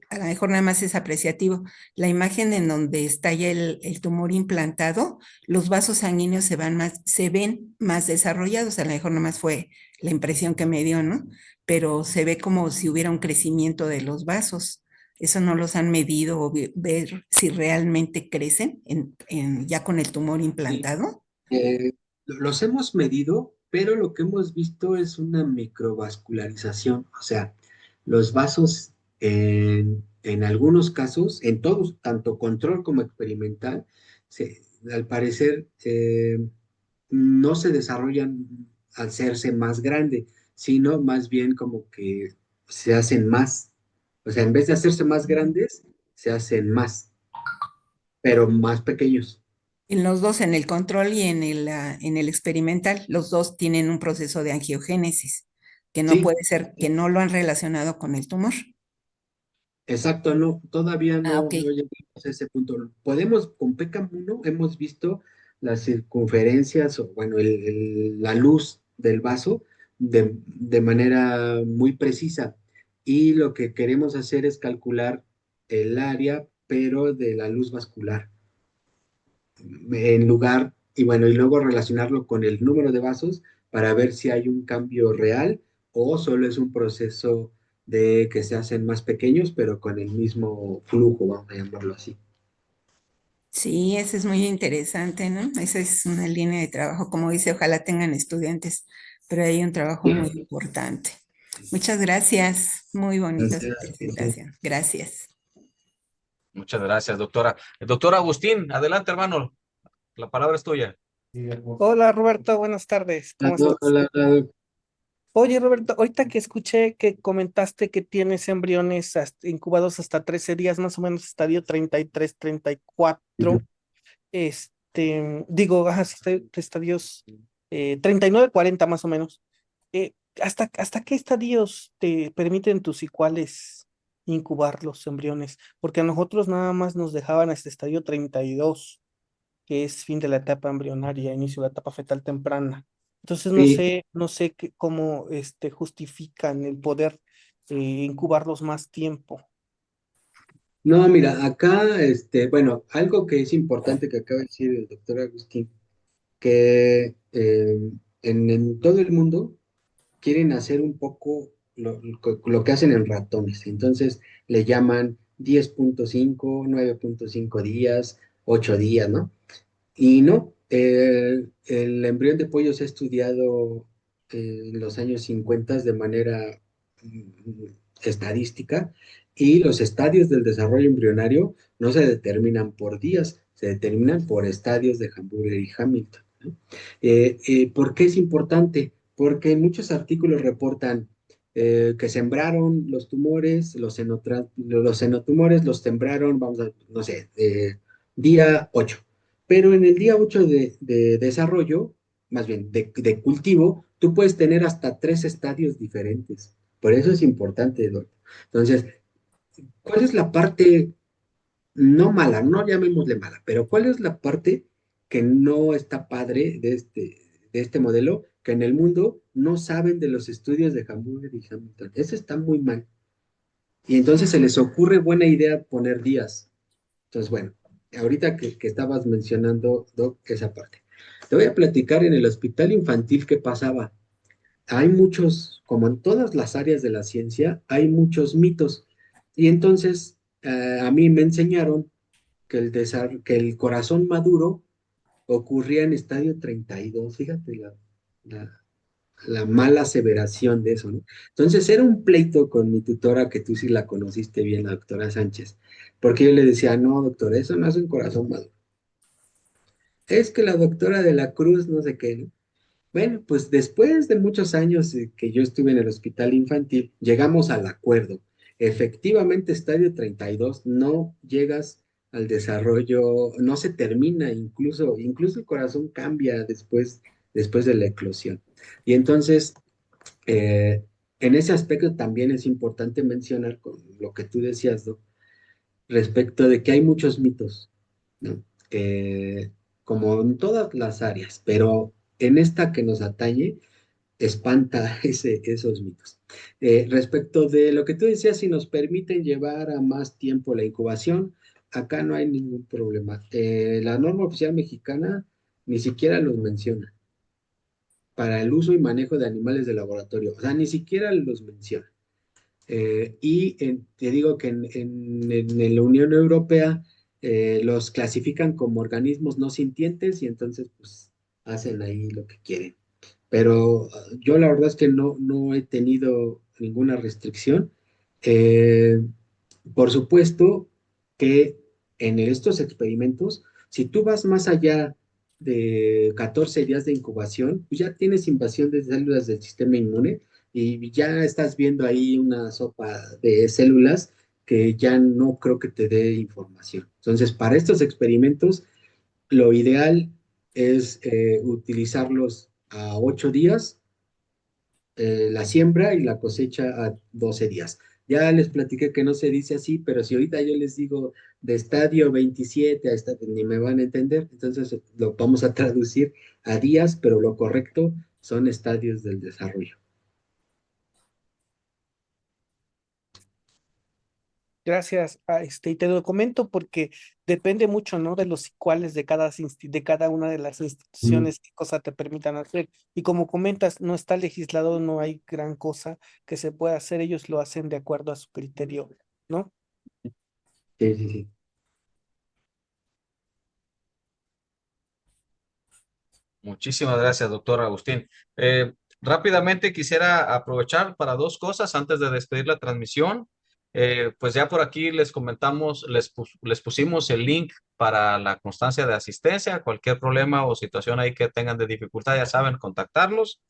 a lo mejor nada más es apreciativo, la imagen en donde está ya el tumor implantado, los vasos sanguíneos se ven más desarrollados, a lo mejor nada más fue la impresión que me dio, ¿no? Pero se ve como si hubiera un crecimiento de los vasos. ¿Eso no los han medido o ver si realmente crecen ya con el tumor Sí, implantado? los hemos medido, pero lo que hemos visto es una microvascularización, o sea, los vasos en algunos casos, en todos, tanto control como experimental, al parecer no se desarrollan al hacerse más grande, sino más bien como que se hacen más. O sea, en vez de hacerse más grandes, se hacen más, pero más pequeños. En los dos, en el control y en el experimental, los dos tienen un proceso de angiogénesis, que no Sí, puede ser, que no lo han relacionado con el tumor. exacto, no, todavía Ah, ok. no llegamos a ese punto. Podemos, con PECAM1 hemos visto las circunferencias, o bueno, la luz del vaso de manera muy precisa. Y lo que queremos hacer es calcular el área, pero de la luz vascular, en lugar, y bueno, y luego relacionarlo con el número de vasos para ver si hay un cambio real o solo es un proceso de que se hacen más pequeños, pero con el mismo flujo, vamos a llamarlo así. Sí, eso es muy interesante, ¿no? Esa es una línea de trabajo, como dice, ojalá tengan estudiantes, pero hay un trabajo muy importante. Muchas gracias, muy bonita su Gracias. presentación. Gracias. Muchas gracias, doctora. Doctor Agustín, adelante, hermano. La palabra es tuya. Hola Roberto, buenas tardes, ¿cómo estás? Oye Roberto, ahorita que escuché que comentaste que tienes embriones incubados hasta 13 días, más o menos estadio 33, 34, digo, sí, estadios 39, 40 más o menos. ¿Hasta qué estadios te permiten tus ICUALES incubar los embriones? Porque a nosotros nada más nos dejaban hasta estadio 32, que es fin de la etapa embrionaria, inicio de la etapa fetal temprana. Entonces Sí, no sé cómo justifican el poder incubarlos más tiempo. no, mira, acá, bueno, algo que es importante que acaba de decir el doctor Agustín, que en todo el mundo quieren hacer un poco lo que hacen en ratones. Entonces le llaman 10.5, 9.5 días, 8 días, ¿no? Y no, el embrión de pollo se ha estudiado en los años 50 de manera estadística, y los estadios del desarrollo embrionario no se determinan por días, se determinan por estadios de Hamburger y Hamilton, ¿no? ¿Por qué es importante? Porque muchos artículos reportan que sembraron los tumores, los xenotumores los sembraron, vamos a, no sé, día 8, pero en el día 8 de desarrollo, más bien de cultivo, tú puedes tener hasta 3 estadios diferentes. Por eso es importante, doctor. Entonces, ¿cuál es la parte no mala, no llamémosle mala, pero cuál es la parte que no está padre de este modelo? Que en el mundo no saben de los estudios de Hamburger y Hamilton. Eso está muy mal. Y entonces se les ocurre buena idea poner días. Entonces, bueno, ahorita que estabas mencionando, Doc, esa parte. Te voy a platicar en el hospital infantil qué pasaba. Hay muchos, como en todas las áreas de la ciencia, hay muchos mitos. Y entonces a mí me enseñaron que el corazón maduro ocurría en estadio 32. Fíjate la, la mala aseveración de eso, ¿no? Entonces era un pleito con mi tutora, que tú sí la conociste bien, la doctora Sánchez, porque yo le decía, no, doctora, eso no es un corazón maduro. Es que la doctora de la Cruz, no sé qué, ¿no? Bueno, pues después de muchos años que yo estuve en el hospital infantil, llegamos al acuerdo. Efectivamente, estadio 32 no llegas al desarrollo, no se termina, incluso el corazón cambia después de la eclosión. Y entonces, eh, en ese aspecto también es importante mencionar con lo que tú decías, ¿no? Respecto de que hay muchos mitos, ¿no? Como en todas las áreas, pero en esta que nos atañe, espanta esos mitos. Respecto de lo que tú decías, si nos permiten llevar a más tiempo la incubación, acá no hay ningún problema. La norma oficial mexicana ni siquiera los menciona para el uso y manejo de animales de laboratorio, o sea, ni siquiera los menciona. Te digo que en la Unión Europea los clasifican como organismos no sintientes, y entonces pues hacen ahí lo que quieren. Pero yo la verdad es que no he tenido ninguna restricción. Eh, por supuesto que en estos experimentos, si tú vas más allá de 14 días de incubación, pues ya tienes invasión de células del sistema inmune, y ya estás viendo ahí una sopa de células que ya no creo que te dé información. Entonces, para estos experimentos, lo ideal es utilizarlos a 8 días, la siembra y la cosecha a 12 días. Ya les platiqué que no se dice así, pero si ahorita yo les digo de estadio 27 a estadio, ni me van a entender, entonces lo vamos a traducir a días, pero lo correcto son estadios del desarrollo. Gracias, y te lo comento porque depende mucho, ¿no? De los cuales de cada una de las Mm. instituciones, qué cosa te permitan hacer. Y como comentas, no está legislado, no hay gran cosa que se pueda hacer, ellos lo hacen de acuerdo a su criterio, ¿no? Sí, sí, sí. Muchísimas gracias, doctor Agustín. Rápidamente quisiera aprovechar para dos cosas antes de despedir la transmisión. Pues ya por aquí les comentamos, les pusimos el link para la constancia de asistencia. Cualquier problema o situación ahí que tengan de dificultad, ya saben, contactarlos,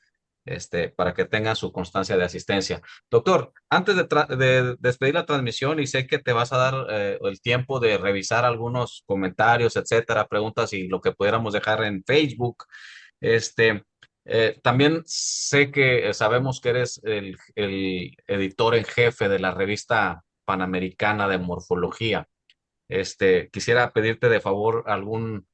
para que tengan su constancia de asistencia. Doctor, antes de despedir la transmisión, y sé que te vas a dar el tiempo de revisar algunos comentarios, etcétera, preguntas y lo que pudiéramos dejar en Facebook. Este, También sé que sabemos que eres el editor en jefe de la revista Panamericana de Morfología. Quisiera pedirte de favor algún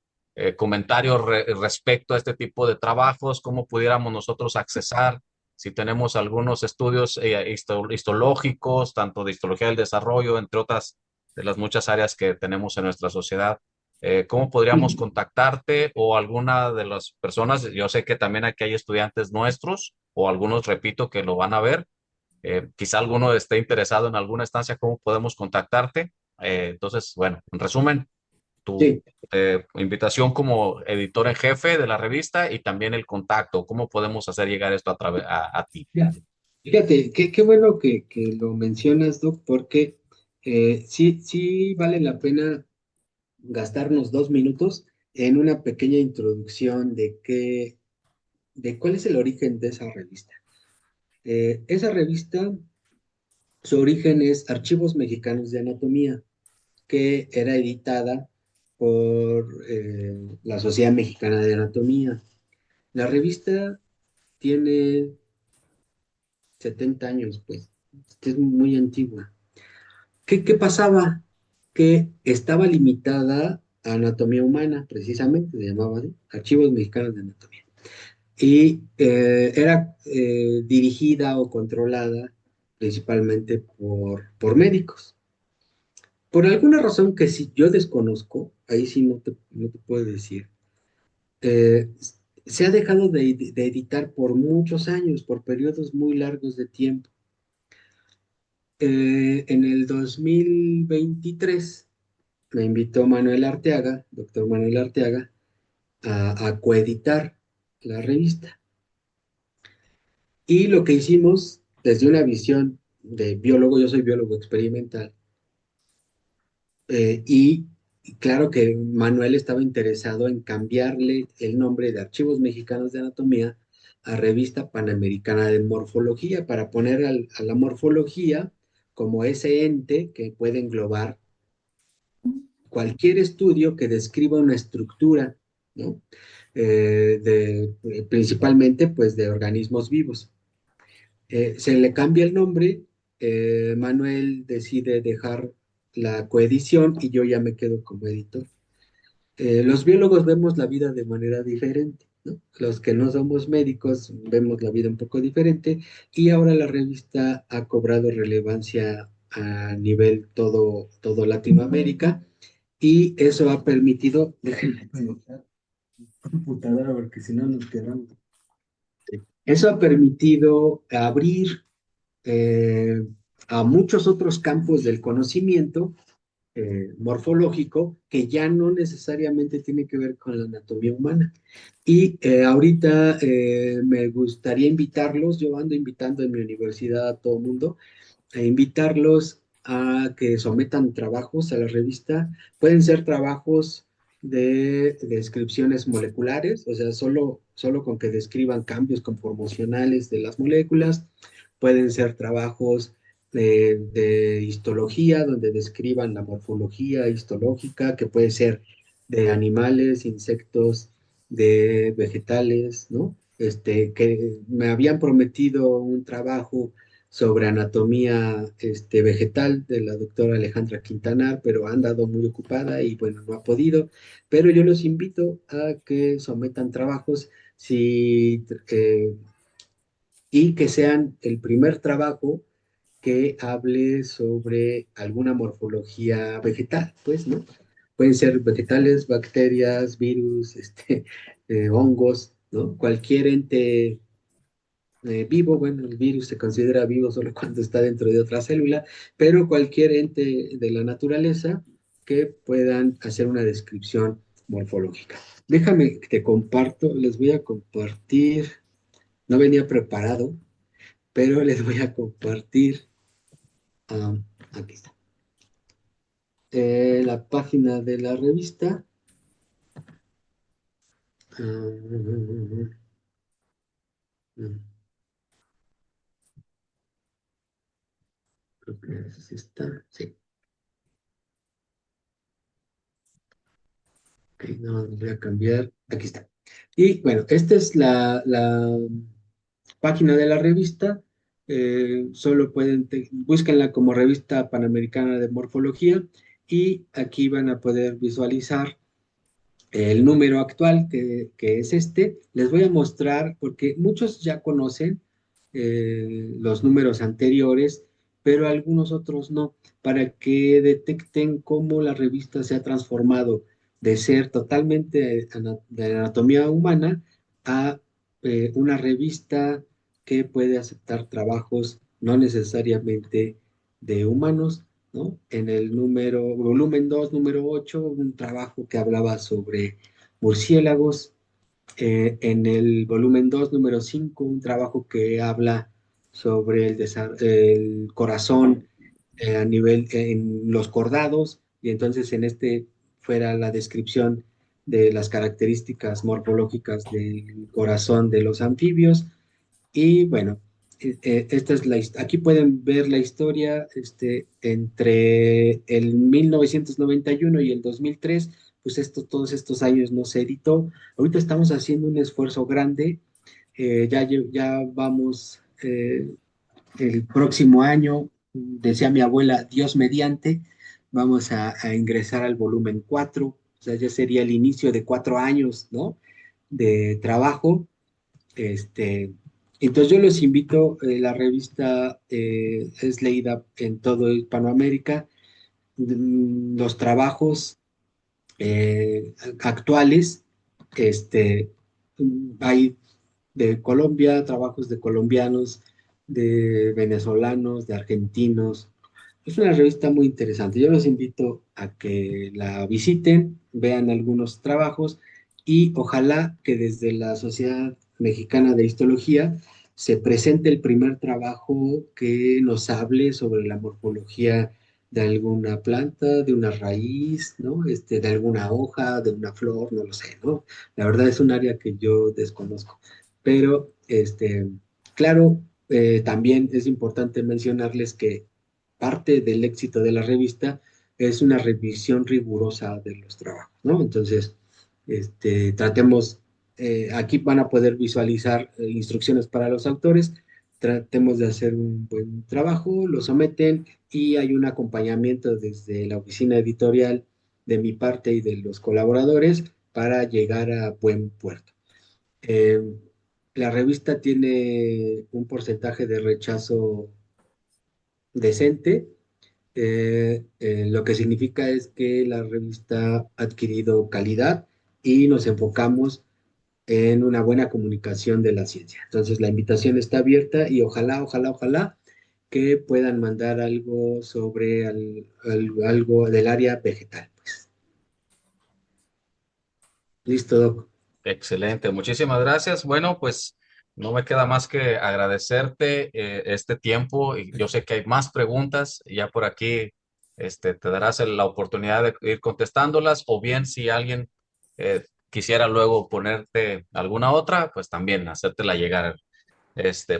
comentario respecto a este tipo de trabajos, cómo pudiéramos nosotros accesar, si tenemos algunos estudios histológicos, tanto de histología del desarrollo, entre otras de las muchas áreas que tenemos en nuestra sociedad. ¿Cómo podríamos Sí, contactarte o alguna de las personas? Yo sé que también aquí hay estudiantes nuestros o algunos, repito, que lo van a ver. Quizá alguno esté interesado en alguna estancia, ¿cómo podemos contactarte? Entonces, bueno, en resumen, tu sí. invitación como editor en jefe de la revista y también el contacto, ¿cómo podemos hacer llegar esto a ti? Ya. Fíjate, qué bueno que lo mencionas, Doc, porque sí, sí vale la pena gastarnos 2 minutos en una pequeña introducción de cuál es el origen de esa revista. Esa revista, su origen es Archivos Mexicanos de Anatomía, que era editada por la Sociedad Mexicana de Anatomía. La revista tiene 70 años, pues, es muy antigua. ¿Qué pasaba? Que estaba limitada a anatomía humana, precisamente, se llamaba así, Archivos Mexicanos de Anatomía. Y era dirigida o controlada principalmente por médicos. Por alguna razón que si yo desconozco, ahí sí no te puedo decir, eh, se ha dejado de editar por muchos años, por periodos muy largos de tiempo. En el 2023 me invitó Manuel Arteaga, doctor Manuel Arteaga, a coeditar la revista. Y lo que hicimos desde una visión de biólogo, yo soy biólogo experimental, y claro que Manuel estaba interesado en cambiarle el nombre de Archivos Mexicanos de Anatomía a Revista Panamericana de Morfología para poner a la morfología como ese ente que puede englobar cualquier estudio que describa una estructura, ¿no? Principalmente pues de organismos vivos. Se le cambia el nombre, Manuel decide dejar la coedición y yo ya me quedo como editor. Los biólogos vemos la vida de manera diferente, ¿no? Los que no somos médicos vemos la vida un poco diferente y ahora la revista ha cobrado relevancia a nivel todo Latinoamérica y eso ha permitido, déjenme colocar computadora porque si no nos quedamos. Eso ha permitido abrir eh, a muchos otros campos del conocimiento morfológico que ya no necesariamente tiene que ver con la anatomía humana. Y ahorita me gustaría invitarlos, yo ando invitando en mi universidad a todo mundo, a invitarlos a que sometan trabajos a la revista. Pueden ser trabajos de descripciones moleculares, o sea, solo con que describan cambios conformacionales de las moléculas. Pueden ser trabajos de histología, donde describan la morfología histológica, que puede ser de animales, insectos, de vegetales, ¿no? Que me habían prometido un trabajo sobre anatomía vegetal de la doctora Alejandra Quintanar, pero ha andado muy ocupada y bueno, no ha podido. Pero yo los invito a que sometan trabajos si, y que sean el primer trabajo que hable sobre alguna morfología vegetal, pues, ¿no? Pueden ser vegetales, bacterias, virus, hongos, ¿no? Cualquier ente vivo, bueno, el virus se considera vivo solo cuando está dentro de otra célula, pero cualquier ente de la naturaleza que puedan hacer una descripción morfológica. Déjame que te comparto, les voy a compartir, no venía preparado, pero les voy a compartir, ah, aquí está, la página de la revista. Ah, creo que sí está, sí. Ok, no, voy a cambiar, aquí está. Y bueno, esta es la página de la revista. Solo pueden, búsquenla como Revista Panamericana de Morfología y aquí van a poder visualizar el número actual que es este. Les voy a mostrar, porque muchos ya conocen los números anteriores, pero algunos otros no, para que detecten cómo la revista se ha transformado de ser totalmente de anatomía humana a una revista que puede aceptar trabajos no necesariamente de humanos, ¿no? En el volumen 2 número 8 un trabajo que hablaba sobre murciélagos. En el volumen 2 número 5 un trabajo que habla sobre el corazón a nivel, en los cordados, y entonces en este fuera la descripción de las características morfológicas del corazón de los anfibios. Y bueno, esta es aquí pueden ver la historia entre el 1991 y el 2003, pues todos estos años no se editó. Ahorita estamos haciendo un esfuerzo grande, ya vamos el próximo año, decía mi abuela, Dios mediante, vamos a ingresar al volumen 4, o sea, ya sería el inicio de 4 años, ¿no? De trabajo. Este, entonces yo los invito, la revista es leída en todo Hispanoamérica. Los trabajos actuales, este, hay de Colombia, trabajos de colombianos, de venezolanos, de argentinos. Es una revista muy interesante. Yo los invito a que la visiten, vean algunos trabajos y ojalá que desde la Sociedad Mexicana de Histología se presente el primer trabajo que nos hable sobre la morfología de alguna planta, de una raíz, ¿no? De alguna hoja, de una flor, no lo sé, ¿no? La verdad es un área que yo desconozco. Pero, claro, también es importante mencionarles que parte del éxito de la revista es una revisión rigurosa de los trabajos, ¿no? Entonces, tratemos, aquí van a poder visualizar instrucciones para los autores, tratemos de hacer un buen trabajo, lo someten y hay un acompañamiento desde la oficina editorial de mi parte y de los colaboradores para llegar a buen puerto. Eh, la revista tiene un porcentaje de rechazo decente, lo que significa es que la revista ha adquirido calidad y nos enfocamos en una buena comunicación de la ciencia. Entonces, la invitación está abierta y ojalá que puedan mandar algo sobre algo del área vegetal. Pues. Listo, Doc. Excelente, muchísimas gracias. Bueno, pues no me queda más que agradecerte este tiempo y yo sé que hay más preguntas, ya por aquí te darás la oportunidad de ir contestándolas o bien si alguien quisiera luego ponerte alguna otra, pues también hacértela llegar.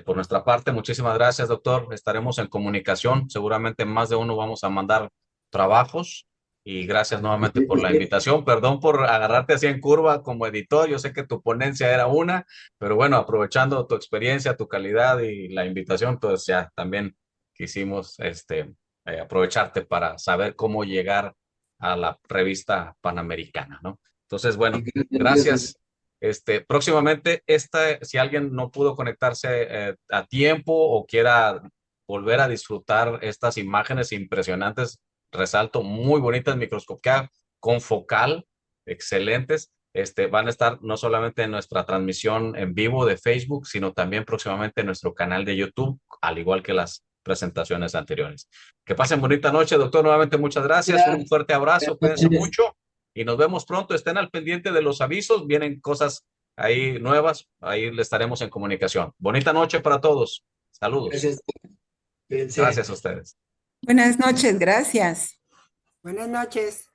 Por nuestra parte, muchísimas gracias, doctor. Estaremos en comunicación. Seguramente más de uno vamos a mandar trabajos y gracias nuevamente por la invitación. Perdón por agarrarte así en curva como editor. Yo sé que tu ponencia era una, pero bueno, aprovechando tu experiencia, tu calidad y la invitación, pues ya también quisimos aprovecharte para saber cómo llegar a la revista Panamericana, ¿no? Entonces, bueno, gracias. Próximamente, si alguien no pudo conectarse a tiempo o quiera volver a disfrutar estas imágenes impresionantes, resalto, muy bonitas, microscopiadas, con focal, excelentes. Van a estar no solamente en nuestra transmisión en vivo de Facebook, sino también próximamente en nuestro canal de YouTube, al igual que las presentaciones anteriores. Que pasen bonita noche, doctor. Nuevamente, muchas gracias. Un fuerte abrazo, cuídense mucho y nos vemos pronto. Estén al pendiente de los avisos, vienen cosas ahí nuevas, ahí le estaremos en comunicación. Bonita noche para todos. Saludos. Gracias. Cuídense. Gracias a ustedes. Buenas noches, gracias. Buenas noches.